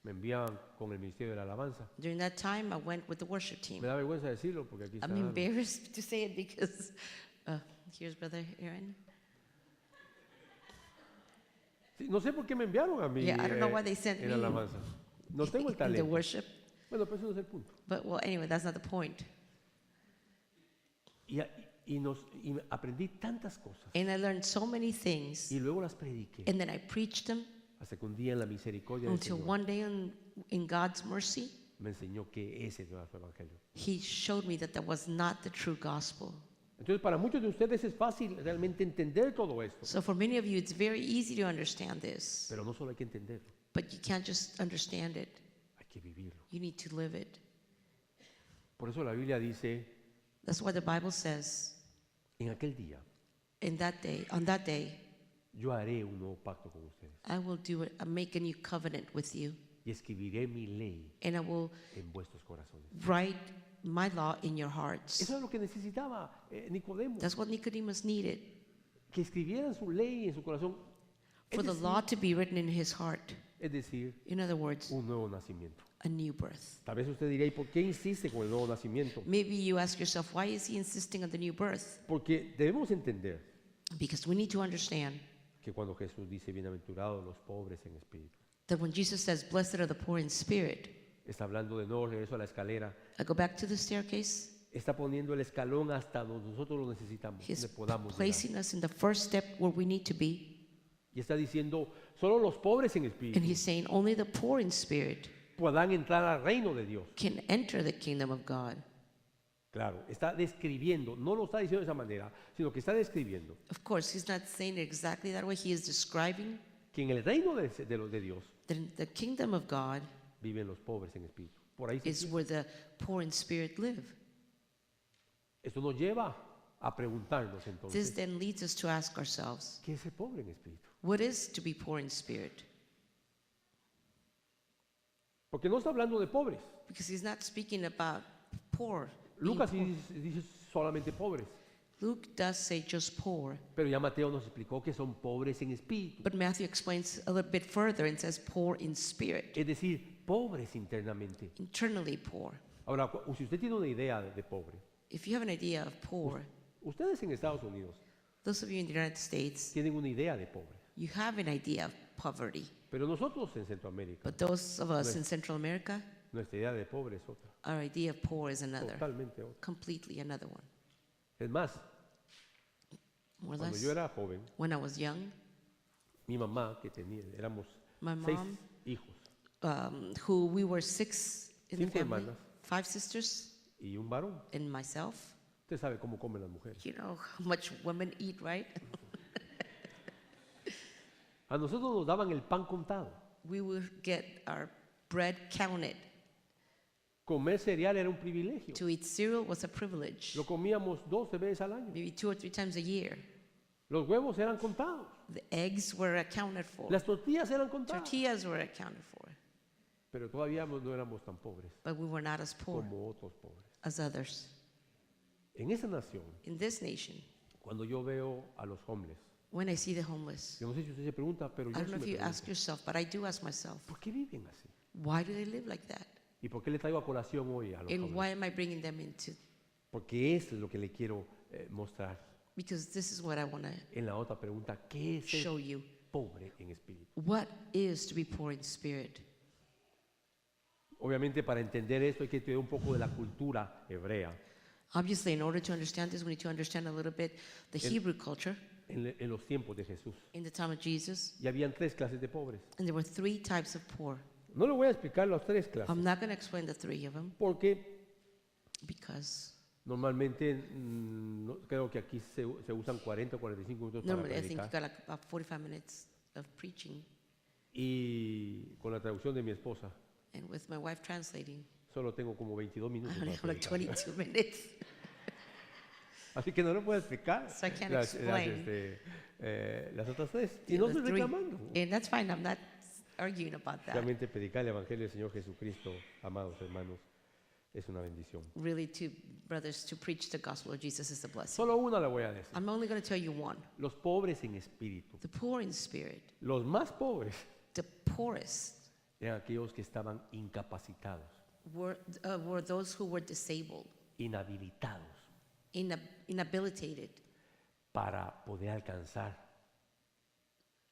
me enviaban con el Ministerio de la Alabanza. During that time, I went with the worship team. Me da vergüenza decirlo porque aquí está. I'm embarrassed to say it because here's Brother Aaron. Sí, no sé por qué me enviaron a mí Yeah, I don't know why they sent en me alabanza. No tengo el in the talento. worship. Bueno, pero ese no es el punto. But well, anyway, that's not the point. Y, y aprendí tantas cosas. And I learned so many things, Y luego las prediqué. and then I preached them Hasta que un día en la misericordia del until Señor one day in God's mercy, me enseñó que ese no era su evangelio. He showed me that that was not the true gospel. Entonces, para muchos de ustedes es fácil realmente entender todo esto. So for many of you, it's very easy to understand this, Pero no solo hay que entenderlo, but you can't just understand it. hay que vivirlo. You need to live it. Por eso la Biblia dice, That's why the Bible says, en aquel día, on that day, yo haré un nuevo pacto con ustedes I will do it. I'll make a new covenant with you, y escribiré mi ley and I will en vuestros corazones. write my law in your hearts. Eso es lo que necesitaba Nicodemo, That's what Nicodemus needed, que escribieran su ley en su corazón. for the law to be written in his heart. Es decir, In other words, un nuevo nacimiento. a new birth. Tal vez usted dirá, ¿y por qué insiste con el nuevo nacimiento? Maybe you ask yourself, why is he insisting on the new birth? Porque debemos entender Because we need to understand que cuando Jesús dice, bienaventurados los pobres en espíritu, that when Jesus says, blessed are the poor in spirit, está hablando de nuevo regreso a la escalera, I go back to the staircase, está poniendo el escalón hasta donde nosotros lo necesitamos, he's donde podamos llegar. placing us in the first step where we need to be. Y está diciendo, solo los pobres en espíritu And he's saying only the poor in spirit puedan entrar al reino de Dios. can enter the kingdom of God. Claro, está describiendo, no lo está diciendo de esa manera, sino que está describiendo Of course, he's not saying it exactly that way. He is describing que en el reino de Dios that in the kingdom of God viven los pobres en espíritu. Por ahí se is empieza. where the poor in spirit live. Esto nos lleva a preguntarnos This entonces, then leads us to ask ourselves, ¿qué es el pobre en espíritu? what is to be poor in spirit? Porque no está hablando de pobres. Because he's not speaking about poor. being Lucas sí poor. dice solamente pobres, Luke does say just poor, pero ya Mateo nos explicó que son pobres en espíritu. but Matthew explains a little bit further and says poor in spirit, Es decir, pobres internamente. internally poor. Ahora, si usted tiene una idea de pobre, If you have an idea of poor, ustedes en Estados Unidos those of you in the United States, tienen una idea de pobre, you have an idea of poverty. pero nosotros en Centroamérica, But those of us Right. in Central America, nuestra idea de pobre es otra, our idea of poor is another, totalmente otra. completely another one. Es más, More or cuando less, yo era joven, when I was young, mi mamá, éramos my 6 mom, hijos who we were six in the 5 family, hermanas. 5 sisters y un varón. and myself. Usted sabe cómo comen las mujeres. You know how much women eat, right? A nosotros nos daban el pan contado. We would get our bread counted. Comer cereal era un privilegio. To eat cereal was a privilege, Lo comíamos 12 veces al año. maybe 2 or 3 times a year. Los huevos eran contados. The eggs were accounted for. Las tortillas eran contadas. Tortillas were accounted for. Pero todavía no éramos tan pobres But we were not as poor como otros pobres. as others. En esa nación, In this nation, cuando yo veo a los homeless, when I see the homeless, yo no sé si usted se pregunta, pero I yo don't sí know me if you pregunto, ask yourself, but I do ask myself, ¿por qué viven así? why do they live like that? ¿Y por qué le traigo a colación hoy a los And why homeless? am I bringing them into? Porque eso es lo que le quiero mostrar Because this is what I want to en la otra pregunta. ¿Qué es show el you. pobre en espíritu? What is to be poor in spirit? Obviamente para entender esto hay que estudiar un poco de la cultura hebrea. Obviously, in order to understand this, we need to understand a little bit the Hebrew culture En los tiempos de Jesús. in the time of Jesus. Y habían 3 clases de pobres. And there were 3 types of poor. No le voy a explicar las 3 clases, I'm not going to explain the 3 of them porque because normalmente creo que aquí se usan 40 o 45 minutos para normally I think you predicar. got like about 45 minutes of preaching. Y con la traducción de mi esposa, And with my wife translating, solo tengo como 22 minutos I only para have like predicar. 22 minutes. Así que no le puedo explicar So I can't explain. las otras 3. Y no The estoy three. reclamando. And that's fine. I'm not arguing about that. Realmente predicar el Evangelio del Señor Jesucristo, amados hermanos, es una bendición. Really, to brothers, to preach the gospel of Jesus is a blessing. Solo una le voy a decir. I'm only going to tell you one. Los pobres en espíritu, The poor in spirit, los más pobres, the poorest eran aquellos que estaban incapacitados, were those who were disabled, inhabilitados inhabilitated para poder alcanzar,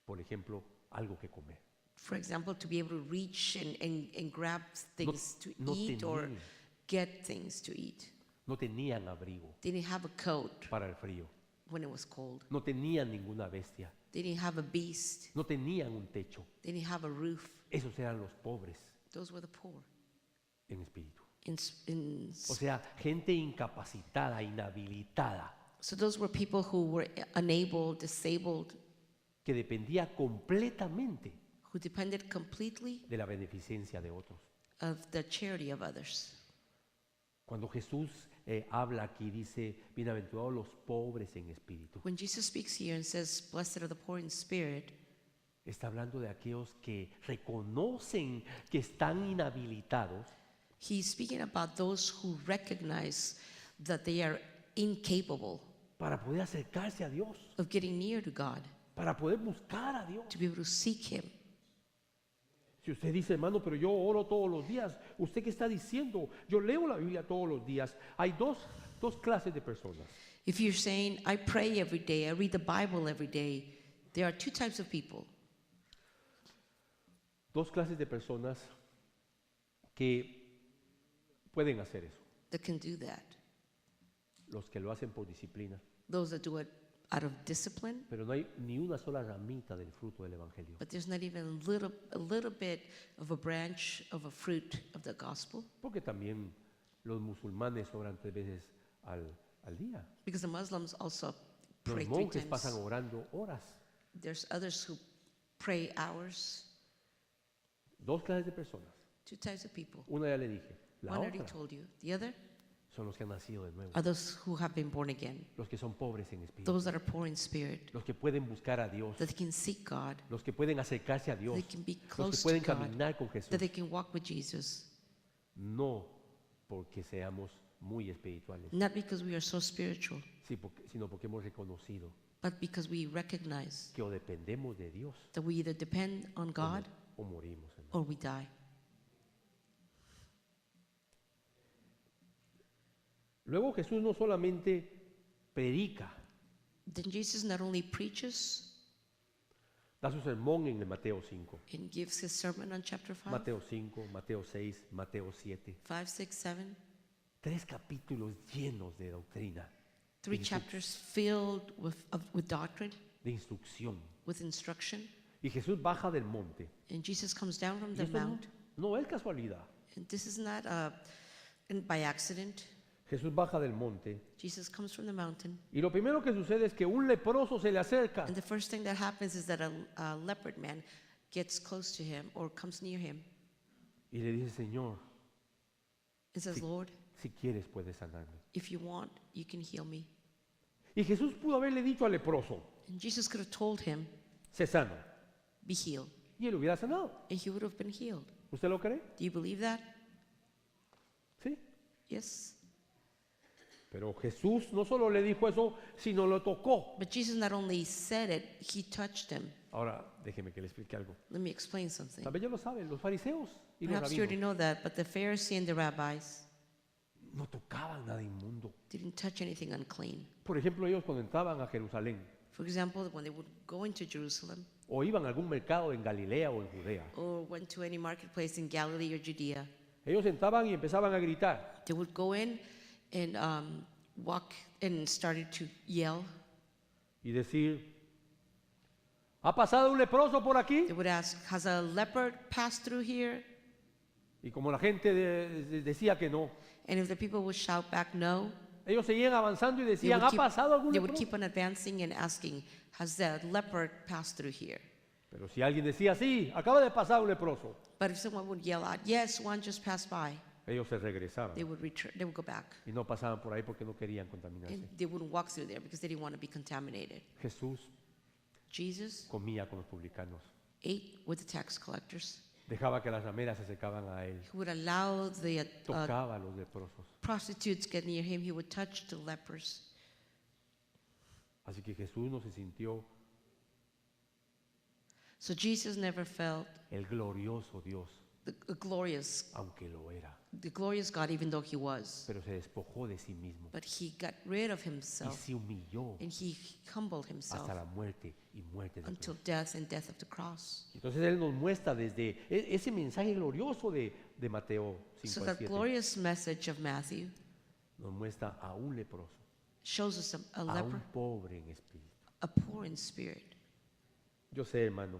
por ejemplo, algo que comer. for example, to be able to reach and grab things to no eat or tenían. get things to eat. No tenían abrigo They didn't have a coat para el frío, when it was cold. no tenían ninguna bestia, They didn't have a beast. no tenían un techo. They didn't have a roof. Esos eran los pobres Those were the poor. en espíritu. In O sea, gente incapacitada, inhabilitada, So those were people who were unable, disabled, que dependía completamente who depended completely de la beneficencia de otros. of the charity of others. Cuando Jesús habla aquí, dice, bienaventurados los pobres en espíritu. When Jesus speaks here and says, "Blessed are the poor in spirit," Está hablando de aquellos que reconocen que están inhabilitados he's speaking about those who recognize that they are incapable para poder acercarse a Dios, of getting near to God, para poder buscar a Dios. to be able to seek Him. Si usted dice, hermano, pero yo oro todos los días, ¿usted qué está diciendo? Yo leo la Biblia todos los días. Hay dos clases de personas. If you're saying, "I pray every day, I read the Bible every day," there are two types of people. Dos clases de personas que pueden hacer eso. That can do that. Los que lo hacen por disciplina. Those that do it out of discipline, Pero no hay ni una sola ramita del fruto del Evangelio. but there's not even a little bit of a branch of a fruit of the gospel. Porque también los musulmanes oran 3 veces al día. Because the Muslims also Los pray 3 monjes times. pasan orando horas. There's others who pray hours. Dos clases de personas. Two types of people. Una ya le dije. La One already otra told you. The other son los que han nacido de nuevo. are those who have been born again. Los que son pobres en espíritu. Those that are poor in spirit. Los que pueden buscar a Dios. That they can seek God. Los que pueden acercarse a Dios. They can be Los que close to pueden God. caminar con Jesús. That they can walk with Jesus. No porque seamos muy espirituales, Not because we are so spiritual, sino porque hemos reconocido but because we recognize que o dependemos de Dios that we either depend on God o morimos. hermano. or we die. Luego Jesús no solamente predica, Then Jesus not only preaches da su sermón en el Mateo 5, and gives his sermon on chapter 5, Mateo 5, Mateo 6, Mateo 7, 5, 6, 7, 3 capítulos llenos de doctrina, 3 Instruc- chapters filled with doctrine, de instrucción. with instruction. Y Jesús baja del monte. And Jesus comes down from Y the esto mount. no es casualidad. And this is not by accident. Jesús baja del monte Jesus comes from the mountain. y lo primero que sucede es que un leproso se le acerca And the first thing that happens is that a leopard man gets close to him or comes near him y le dice, Señor, and says, Sí. "Lord, si quieres puedes sanarme. if you want, you can heal me." Y Jesús pudo haberle dicho al leproso, And Jesus could have told him, se sana. "Be healed." Y él hubiera sanado. And he would have been healed. ¿Usted lo cree? Do you believe that? Sí. Yes. Pero Jesús no solo le dijo eso, sino lo tocó. But Jesus not only said it, he touched him. Ahora, déjeme que le explique algo. Let me explain something. Tal vez ya lo saben, los fariseos y los Perhaps you already rabinos know that, but the Pharisee and the rabbis no tocaban nada inmundo. didn't touch anything unclean. Por ejemplo, ellos cuando entraban a Jerusalén For example, when they would go into Jerusalem o iban a algún mercado en Galilea o en Judea, or went to any marketplace in Galilee or Judea, ellos entraban y empezaban a gritar. they would go in and walk and started to yell. Y decir, ¿ha pasado un leproso por aquí? They would ask, "Has a leopard passed through here?" Y como la gente decía que no, And if the people would shout back, "No," ellos seguían avanzando y they decían, would ¿ha keep, pasado algún they would leproso? keep on advancing and asking, "Has the leopard passed through here?" Pero si alguien decía, sí, acaba de pasar un leproso, But if someone would yell out, "Yes, one just passed by," ellos se regresaban they would return. They would go back, y no pasaban por ahí porque no querían contaminarse. and they wouldn't walk through there because they didn't want to be contaminated. Jesús Jesus comía con los publicanos ate with the tax collectors Dejaba que las rameras se acercaban a él. He would allow the Tocaba a los leprosos. prostitutes get near him. He would touch the lepers. Así que Jesús no se sintió So Jesus never felt el glorioso Dios, the glorious God, even though he was. pero se despojó de sí mismo But he got rid of y himself se humilló and he humbled himself hasta la muerte y muerte de until cruz. death and death of the cross. Entonces Él nos muestra desde ese mensaje glorioso de Mateo So 5 al that 7, glorious message of Matthew nos muestra a un leproso, shows us a a leper, un pobre en espíritu. a poor in spirit. Yo sé, hermano,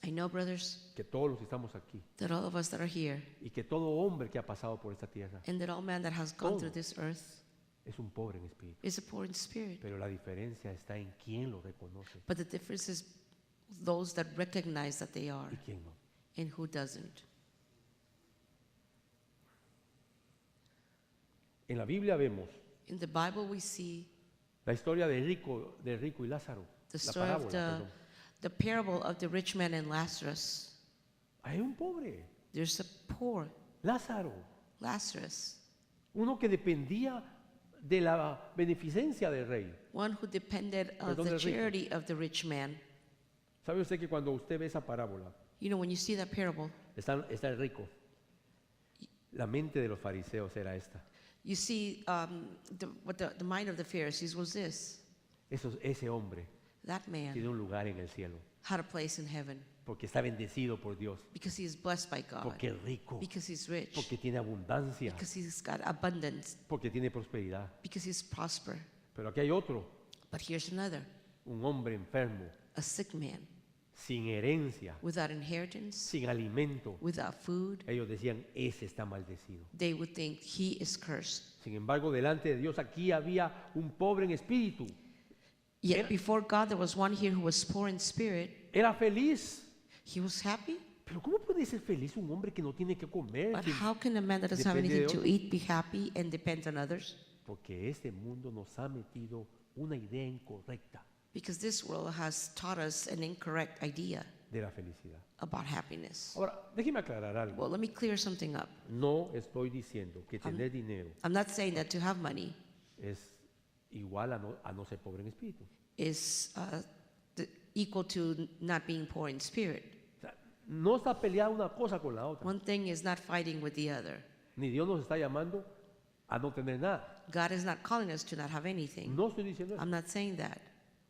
I know, brothers, que todos los que estamos aquí that all of us that are here y que todo hombre que ha pasado por esta tierra and that all man that has gone through Todo. this earth es un pobre en espíritu. is a poor in spirit. Pero la diferencia está en quién lo reconoce But the difference is those that recognize that they are y quién no. and who doesn't. En la Biblia vemos In the Bible, we see la historia de rico y Lázaro, the la story of parábola, perdón. the parable of the rich man and Lazarus. Hay un pobre, There's a poor Lázaro, Lazarus, uno que dependía de la beneficencia del rey. one who depended on Perdón, the del rico. charity of the rich man. ¿Sabe usted que cuando usted ve esa parábola, You know, when you see that parable, está el rico? La mente de los fariseos era esta. you see what the mind of the Pharisees was this. Ese hombre That man tiene un lugar en el cielo had a place in heaven porque está bendecido por Dios, because he is blessed by God, porque es rico, because he's rich, porque tiene abundancia, because he's got abundance, porque tiene prosperidad. because he's prosper. Pero aquí hay otro, But here's another, un hombre enfermo, a sick man sin herencia, without inheritance, sin alimento. without food. Ellos decían, ese está maldecido. They would think he is cursed. Sin embargo, delante de Dios aquí había un pobre en espíritu. Yet before God, there was one here who was poor in spirit. Era feliz. He was happy. Pero ¿cómo puede ser feliz un hombre que no tiene que comer? But Que- how can a man that doesn't have depende de anything to otros? eat be happy and depends on others? Porque este mundo nos ha metido una idea incorrecta Because this world has taught us an incorrect idea de la felicidad. about happiness. Ahora, déjeme aclarar algo. Well, let me clear something up. No estoy diciendo que tener dinero I'm not saying that to have money es igual a no ser pobre en espíritu. is equal to not being poor in spirit. O sea, no está peleada una cosa con la otra. One thing is not fighting with the other. Ni Dios nos está llamando a no tener nada. God is not calling us to not have anything. No estoy diciendo eso. I'm not saying that.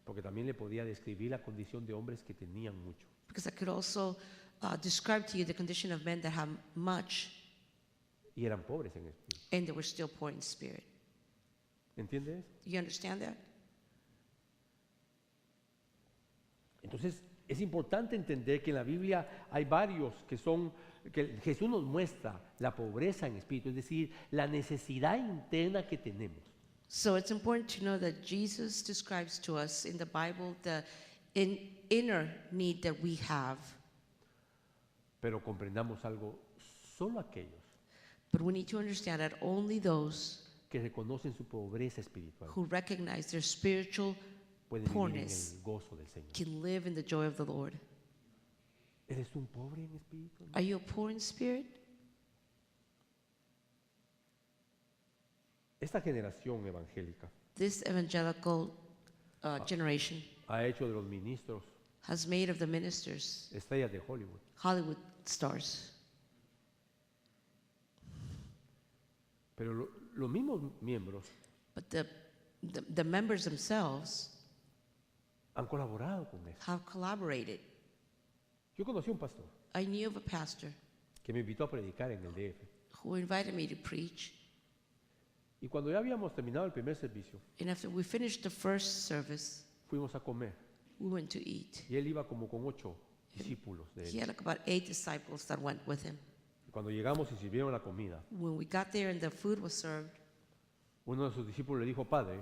Porque también le podía describir la condición de hombres que tenían mucho. Because I could also describe to you the condition of men that have much Y eran pobres en espíritu. and they were still poor in spirit. ¿Entiendes? You understand that? Entonces, es importante entender que en la Biblia hay varios que Jesús nos muestra la pobreza en espíritu, es decir, la necesidad interna que tenemos. So it's important to know that Jesus describes to us in the Bible the inner need that we have. Pero comprendamos algo, solo aquellos But we need to understand that only those que reconocen su pobreza espiritual who recognize their spiritual pueden vivir en poorness el gozo del Señor. can live in the joy of the Lord. ¿Eres un pobre en espíritu? Are you poor in spirit? Esta generación evangélica This evangelical generation ha hecho de los ministros has made of the ministers estrellas de Hollywood. Hollywood stars. Pero los mismos miembros But the members themselves han colaborado con eso. have collaborated. Yo conocí a un pastor I knew of a pastor que me invitó a predicar en el DF. who invited me to preach. Y cuando ya habíamos terminado el primer servicio, And after we finished the first service, fuimos a comer. we went to eat. Y él iba como con 8 discípulos de He él. had like about 8 disciples that went with him. Y cuando llegamos y sirvieron la comida, When we got there and the food was served, uno de sus discípulos le dijo, padre,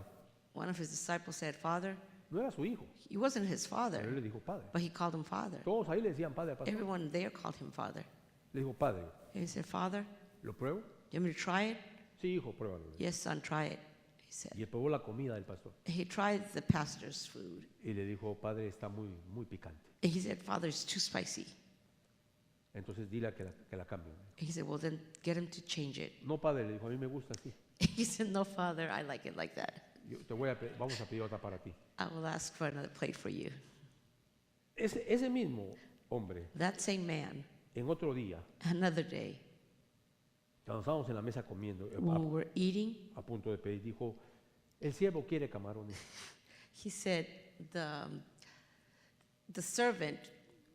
one of his disciples said, Father. no era su hijo, He wasn't his pero él father, le dijo, padre. but he called him Father. Todos ahí le decían, padre, al pastor. Everyone there called him Father. Le dijo, padre, And he said, Father, ¿lo pruebo? you want me to try it? Sí, hijo, pruébalo. Yes, son, try it. He said. Y él probó la comida del pastor. He tried the pastor's food. Y le dijo, padre, está muy picante. And he said, Father, it's too spicy. Entonces dile que la cambien. He said, well, then get him to change it. No, padre, le dijo, a mí me gusta así. He said, no, Father, I like it like that. Vamos a pedir otra para ti. I will ask for another plate for you. Ese mismo hombre, That same man, en otro día, another day, cuando estábamos en la mesa comiendo, when we were eating, a punto de pedir, dijo, el siervo quiere camarones. he said, the servant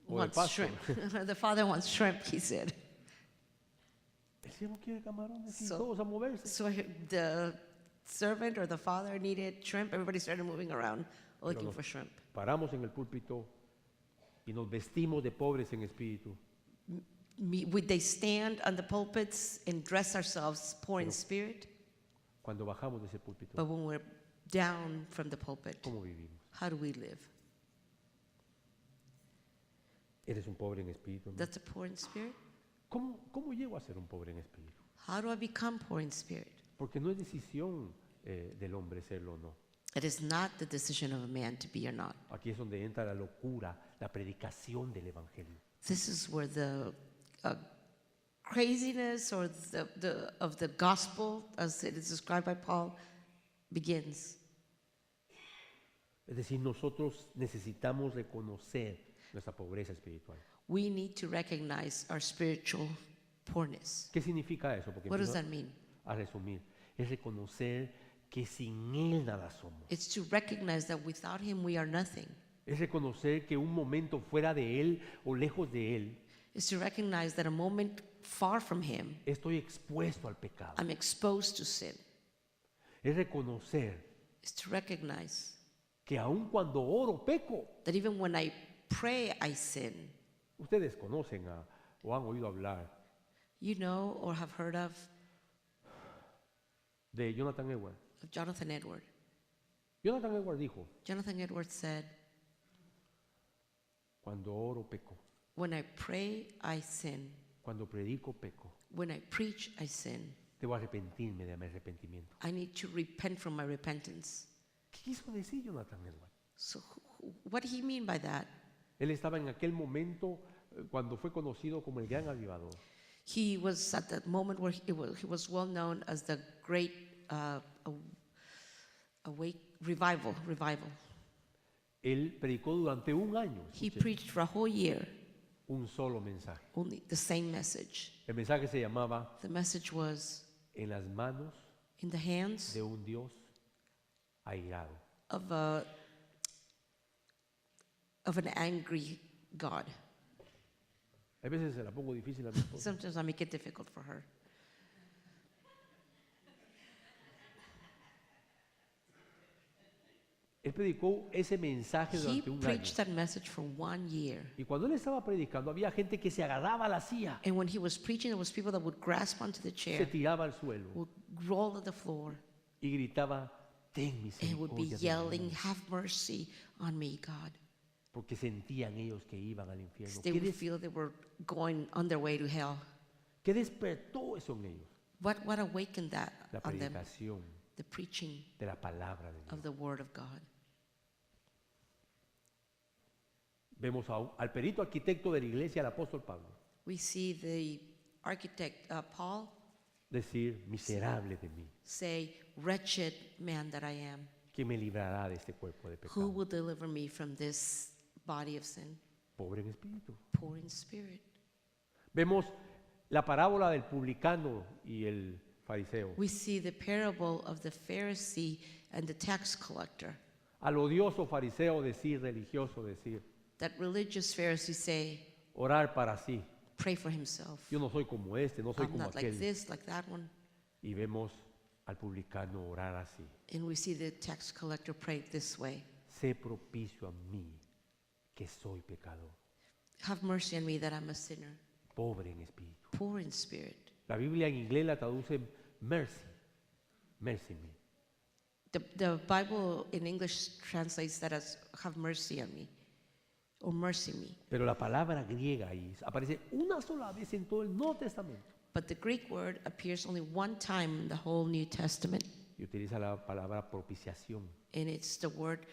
O el wants pastor. shrimp. The father wants shrimp, he said. El siervo quiere camarones y So- todos a moverse. So the servant or the father needed shrimp. Everybody started moving around looking no. for shrimp. Paramos en el púlpito y nos vestimos de pobres en espíritu. Would they stand on the pulpits and dress ourselves poor in spirit? Cuando bajamos de ese púlpito, But when we're down from the pulpit, ¿cómo vivimos? how do we live? ¿Eres un pobre en espíritu? ¿No? That's a poor in spirit? ¿Cómo llego a ser un pobre en espíritu? How do I become poor in spirit? Porque no es decisión del hombre serlo o no. It is not the decision of a man to be or not. Aquí es donde entra la locura, la predicación del evangelio. This is where the craziness or of the gospel, as it is described by Paul, begins. Es decir, nosotros necesitamos reconocer nuestra pobreza espiritual. We need to recognize our spiritual poorness. ¿Qué significa eso? Porque What does empiezo that mean? a resumir. Es reconocer que sin Él nada somos. It's to recognize that without Him we are nothing. Es reconocer que un momento fuera de Él o lejos de Él, It's to recognize that a moment far from Him, estoy expuesto al pecado. I'm exposed to sin. Es reconocer It's to recognize que aun cuando oro, peco. that even when I pray, I sin. Ustedes conocen o han oído hablar You know or have heard of de Jonathan Edwards. Jonathan Edwards. Jonathan Edwards dijo, Jonathan Edwards said, cuando oro, peco. when I pray, I sin. Cuando predico, peco. When I preach, I sin. Debo arrepentirme de mi arrepentimiento. I need to repent from my repentance. ¿Qué quiso decir Jonathan Edwards? So what did he mean by that? Él estaba en aquel momento cuando fue conocido como el gran avivador. He was at that moment where he was well known as the great revival. Él predicó durante un año, He escuchen, preached for a whole year, un solo mensaje. only the same message. El mensaje se llamaba The message was En las manos in the hands de un Dios airado. of an angry God. A veces se la pongo difícil a mi esposa. Sometimes I make it difficult for her. Él predicó ese mensaje He durante un año. preached that message for 1 year. Y cuando él estaba predicando, había gente que se agarraba a la silla, And when he was preaching, there was people that would grasp onto the se chair, tiraba al suelo would roll on the floor, y gritaba, ten and would be misericordia de yelling, mí", "Have mercy on me, God." porque sentían ellos que iban al infierno. They would feel they were going on their way to hell. ¿Qué despertó eso en ellos? What awakened that La on them? predicación The preaching de la palabra de Dios. of the Word of God. Vemos al perito arquitecto de la iglesia, el apóstol Pablo, We see the architect Paul decir, miserable de mí, say, "Wretched man that I am, ¿quién me librará de este cuerpo de who pecado? will deliver me from this body of sin?" Pobre en espíritu. Poor in spirit. Vemos la parábola del publicano y el fariseo. We see the parable of the Pharisee and the tax collector. Al odioso fariseo decir, religioso decir, That religious Pharisee say, orar para sí. pray for himself. Yo no soy como este, no soy I'm como not like aquel. this, like that one. Y vemos al publicano orar así. And we see the tax collector pray this way. Sé propicio a mí, que soy pecador, Have mercy on me that I'm a sinner, pobre en espíritu. poor in spirit. La Biblia en inglés la traduce mercy, mercy me. The Bible in English translates that as have mercy on me or mercy me. Pero la palabra griega ahí aparece una sola vez en todo el Nuevo Testamento But the Greek word appears only one time in the whole New Testament, y utiliza la palabra propiciación, and it's the word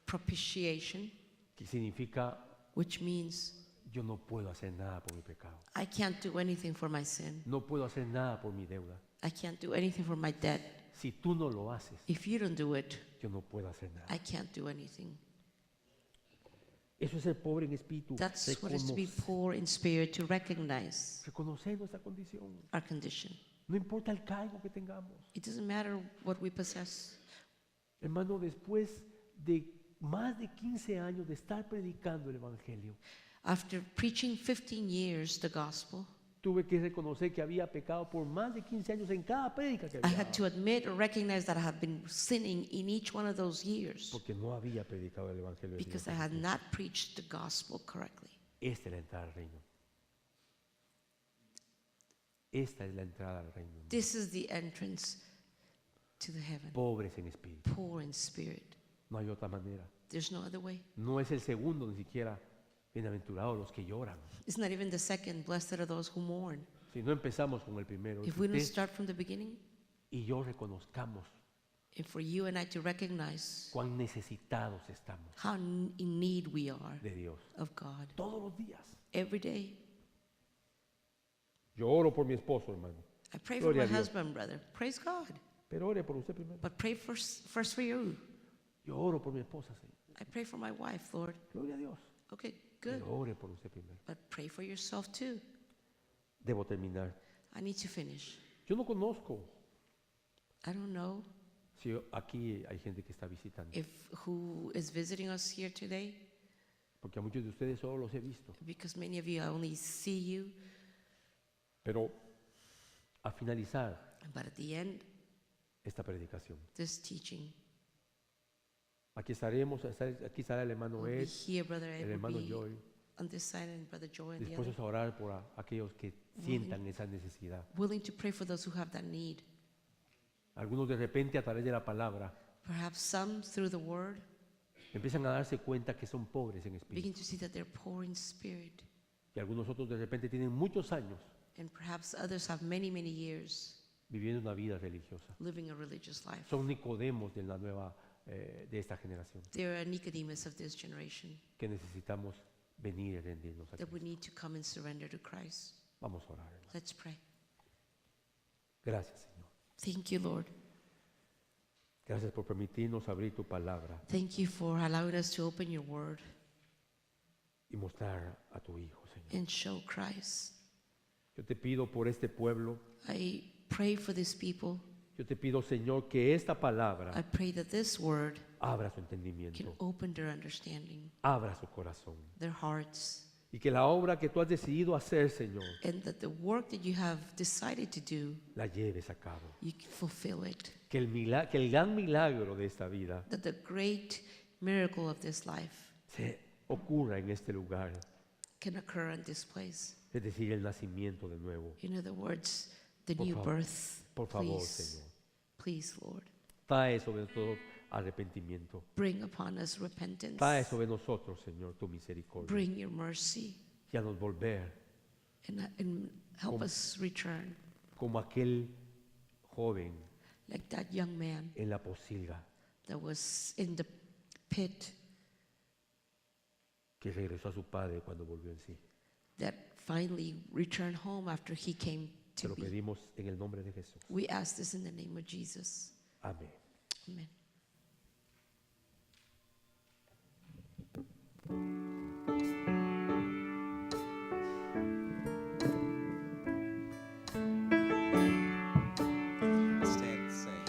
propitiation, que significa which means Yo no puedo hacer nada por mi pecado. I can't do anything for my sin. No puedo hacer nada por mi deuda. I can't do anything for my debt. Si tú no lo haces, If you don't do it, yo no puedo hacer nada. I can't do anything. Eso es ser pobre en espíritu. That's what it is to be poor in spirit, to recognize Reconocer nuestra condición. our condition. No importa el cargo que tengamos. It doesn't matter what we possess. Hermano, después de más de 15 años de estar predicando el Evangelio, After preaching 15 years the gospel, tuve que reconocer que había pecado por más de 15 años en cada prédica que I había had dado, to admit or recognize that I had been sinning in each one of those years porque no había predicado el Evangelio del because I Señor had Jesucristo. not preached the gospel correctly. Esta es la entrada al reino. Esta es la entrada al reino. This is the entrance to the heaven. Pobres en espíritu. Poor in spirit. No hay otra manera. There's no other way. No es el segundo ni siquiera. Bienaventurados los que lloran. It's not even the second. Blessed are those who mourn. Si no empezamos con el primero, If we don't usted start from the beginning, y yo reconozcamos and for you and I to recognize cuán necesitados estamos how in need we are de Dios. of God Todos los días. every day. Yo oro por mi esposo, hermano. I pray for Gloria my a Dios. husband, brother. Praise God. Pero ore por usted primero. But pray first for you. Yo oro por mi esposa, Señor. I pray for my wife, Lord. Gloria a Dios. Okay, good. Pero ore por usted primero. But pray for yourself too. Debo terminar. I need to finish. Yo no conozco I don't know si aquí hay gente que está visitando, if who is visiting us here today, porque a muchos de ustedes solo los he visto. because many of you I only see you. Pero a finalizar But at the end, esta predicación, this teaching, aquí estaremos, aquí estará el hermano will be Ed, here, Brother Ed el will hermano be Joy, on this side and Brother Joy on the other. dispuestos a orar por aquellos que sientan esa necesidad. Willing to pray for those who have that need. Algunos de repente a través de la palabra Perhaps some through the word empiezan a darse cuenta que son pobres en espíritu. begin to see that they're poor in spirit. Y algunos otros de repente tienen muchos años And perhaps others have many, many years viviendo una vida religiosa. living a religious life. Son Nicodemos de la nueva, de esta generación, They're a Nicodemus of this generation que necesitamos venir y rendirnos a that we Cristo. need to come and surrender to Christ. Vamos a orar, hermano. Let's pray. Gracias, Señor. Thank you, Lord. Gracias por permitirnos abrir tu palabra Thank you for allowing us to open your word y mostrar a tu Hijo, Señor. and show Christ. Yo te pido por este pueblo, I pray for these people. yo te pido, Señor, que esta I palabra pray that this word abra su can entendimiento, open their understanding, abra su corazón. their hearts, Y que la obra que tú has decidido hacer, Señor, and that the work that you have decided to do, la lleves a cabo. you can fulfill it. Que el gran milagro de esta vida That the great miracle of this life se ocurra en este lugar, can occur in this place. es decir, el nacimiento de nuevo. In other words, the Por new favor, birth. Por favor, Please, Señor, please, Lord, trae sobre todo arrepentimiento. bring upon us repentance. Trae sobre nosotros, Señor, tu misericordia. Bring your mercy Y a nos volver and help Como- us return como aquel joven like that young man en la posilga that was in the pit que regresó a su padre cuando volvió en sí. that finally returned home after he came Te to lo be. pedimos en el nombre de Jesús. We ask this in the name of Jesus. Amén. Amen. Stand and sing.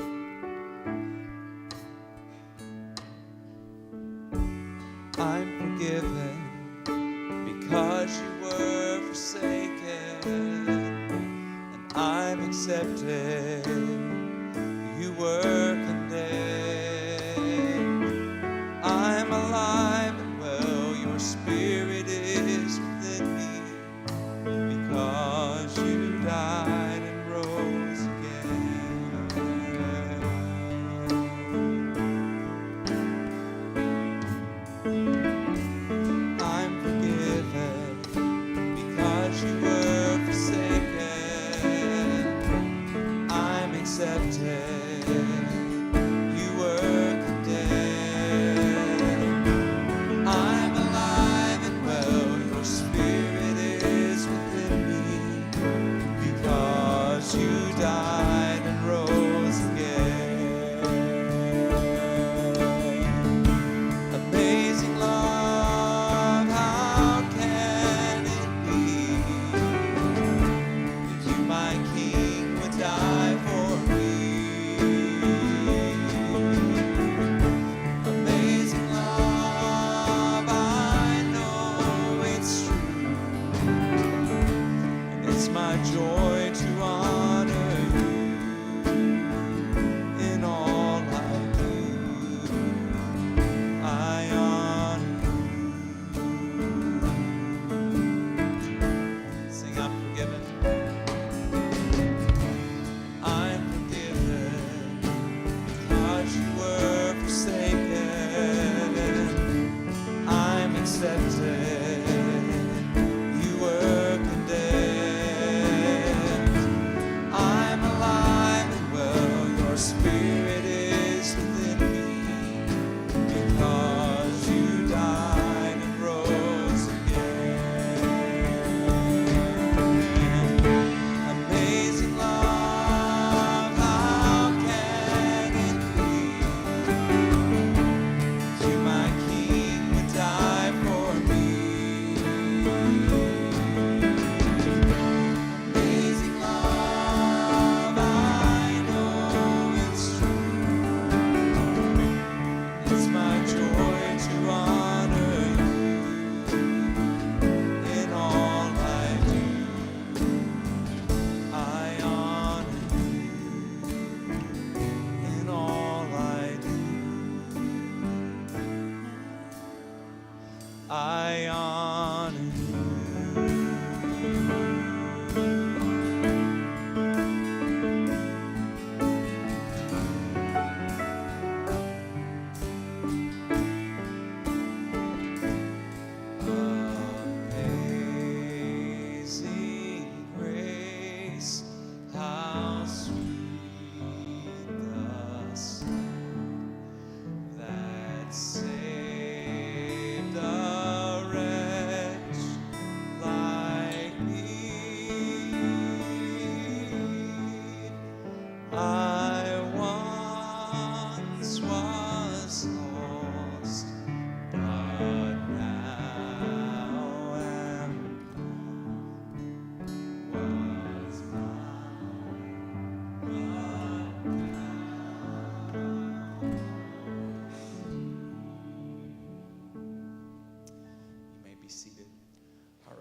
I'm forgiven because you were forsaken, and I'm accepted. You were condemned. I'm alive and well. Your spirit is within me because you died and rose again. I'm forgiven because you were forsaken. I'm accepted.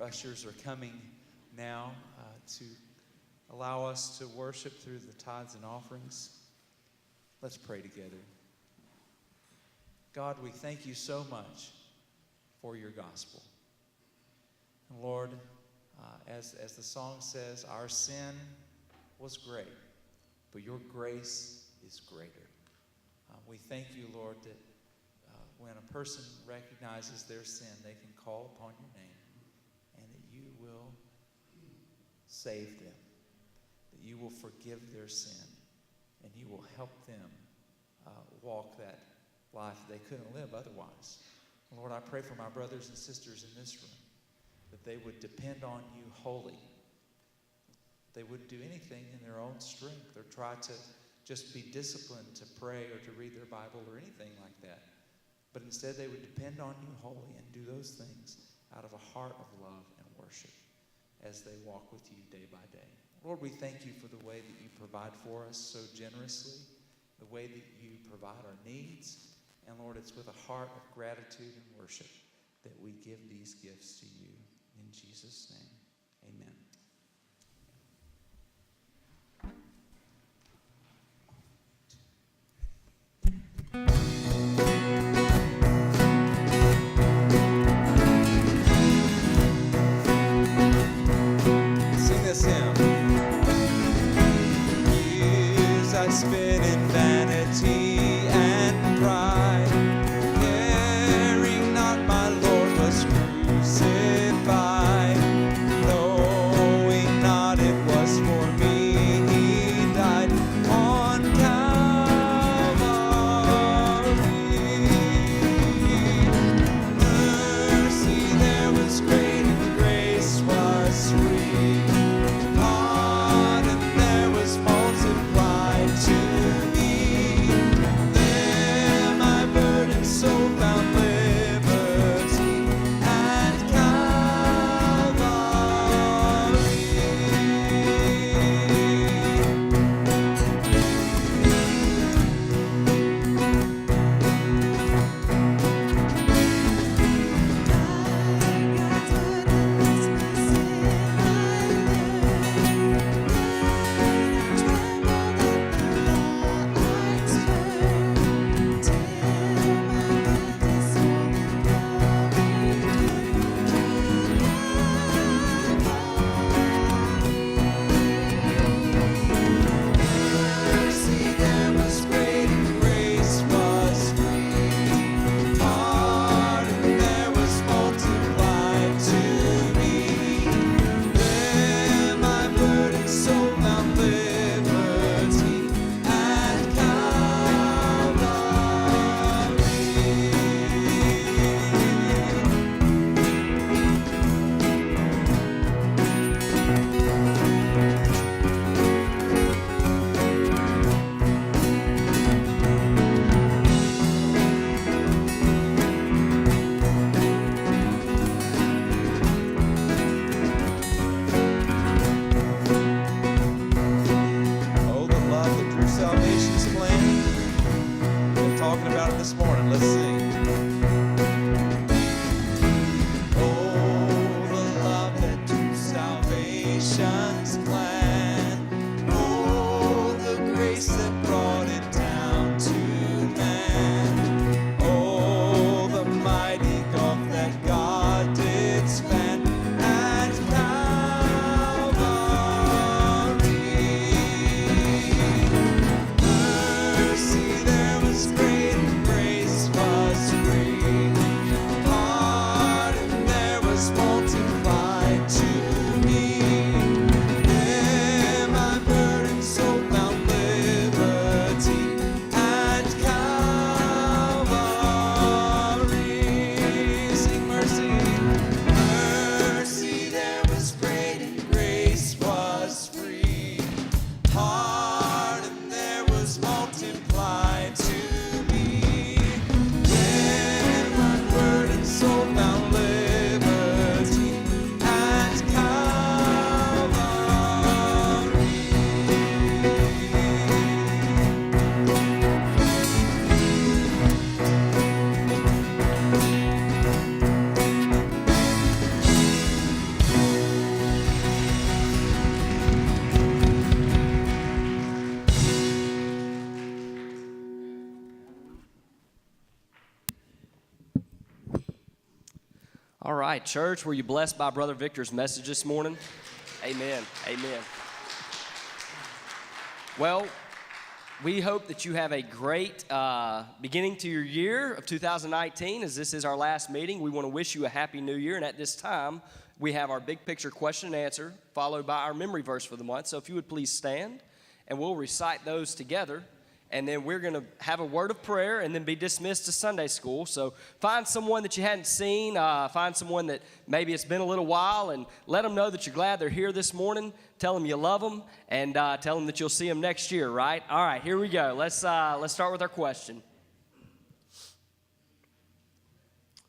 ushers are coming now to allow us to worship through the tithes and offerings. Let's pray together. God, we thank you so much for your gospel. And Lord, as the song says, our sin was great, but your grace is greater. We thank you, Lord, that when a person recognizes their sin, they can call upon your name and that you will save them, that you will forgive their sin, and you will help them walk that life they couldn't live otherwise. Lord, I pray for my brothers and sisters in this room, that they would depend on you wholly. They wouldn't do anything in their own strength or try to just be disciplined to pray or to read their Bible or anything like that. But instead they would depend on you wholly and do those things out of a heart of love and worship as they walk with you day by day. Lord, we thank you for the way that you provide for us so generously, the way that you provide our needs. And Lord, it's with a heart of gratitude and worship that we give these gifts to you. In Jesus' name, amen. Sing this hymn. Years I spent in vanity and pride, caring not my Lord was crucified, knowing not it was for me he died on Calvary. Mercy there was great and grace was free. Pardon there was multiplied to me. There my burdened soul found liberty at Calvary. Mercy there was great and grace was free. Pardon there was multiplied to me. There my burdened soul found liberty at Calvary. Oh, the love that drew salvation's plan. We're talking about it this morning. Let's sing. Oh, the love that drew salvation's plan. Oh, the grace that brought it down to man. Oh, the mighty gulf that God did span at Calvary. Mercy there was great and grace was free. All right, church, were you blessed by Brother Victor's message this morning? Amen. Amen. Well, we hope that you have a great beginning to your year of 2019. As this is our last meeting, we want to wish you a happy new year. And at this time, we have our big picture question and answer, followed by our memory verse for the month. So if you would please stand, and we'll recite those together. And then we're going to have a word of prayer and then be dismissed to Sunday school. So find someone that you hadn't seen, find someone that maybe it's been a little while, and let them know that you're glad they're here this morning. Tell them you love them, and tell them that you'll see them next year, right? All right, here we go. Let's start with our question.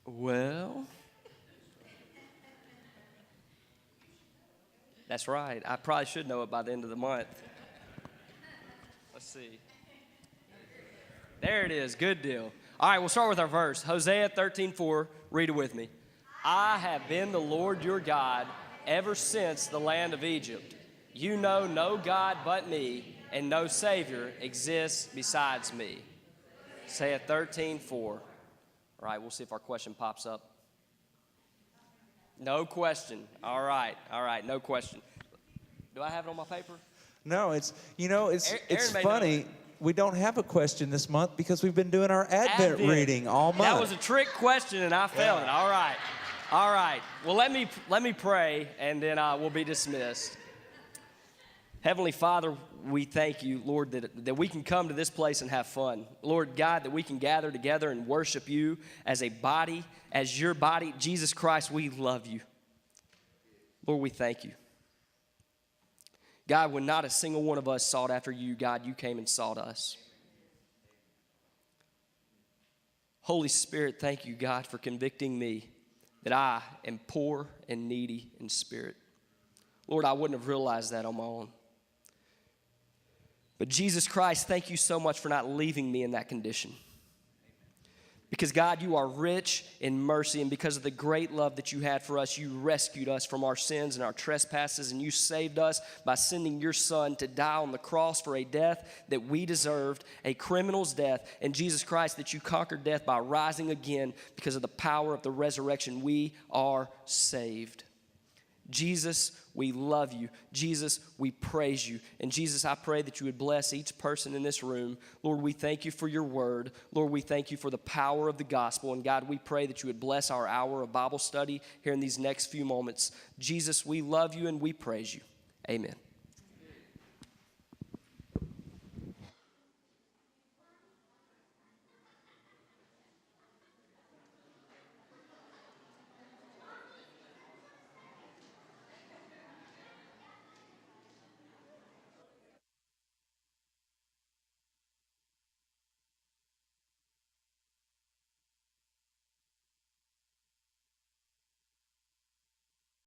Well, that's right. I probably should know it by the end of the month. Let's see. There it is. Good deal. All right, we'll start with our verse. Hosea 13:4. Read it with me. I have been the Lord your God ever since the land of Egypt. You know no God but me, and no Savior exists besides me. Hosea 13:4. All right, we'll see if our question pops up. No question. All right, no question. Do I have it on my paper? No, it's Aaron funny. We don't have a question this month because we've been doing our Advent reading all month. That was a trick question, and I failed it. All right. Well, let me pray, and then we'll be dismissed. Heavenly Father, we thank you, Lord, that we can come to this place and have fun. Lord God, that we can gather together and worship you as a body, as your body. Jesus Christ, we love you. Lord, we thank you. God, when not a single one of us sought after you, God, you came and sought us. Holy Spirit, thank you, God, for convicting me that I am poor and needy in spirit. Lord, I wouldn't have realized that on my own. But Jesus Christ, thank you so much for not leaving me in that condition. Because, God, you are rich in mercy, and because of the great love that you had for us, you rescued us from our sins and our trespasses, and you saved us by sending your Son to die on the cross for a death that we deserved, a criminal's death. And Jesus Christ, that you conquered death by rising again because of the power of the resurrection. We are saved. Jesus, we love you. Jesus, we praise you. And Jesus, I pray that you would bless each person in this room. Lord, we thank you for your word. Lord, we thank you for the power of the gospel. And God, we pray that you would bless our hour of Bible study here in these next few moments. Jesus, we love you and we praise you. Amen.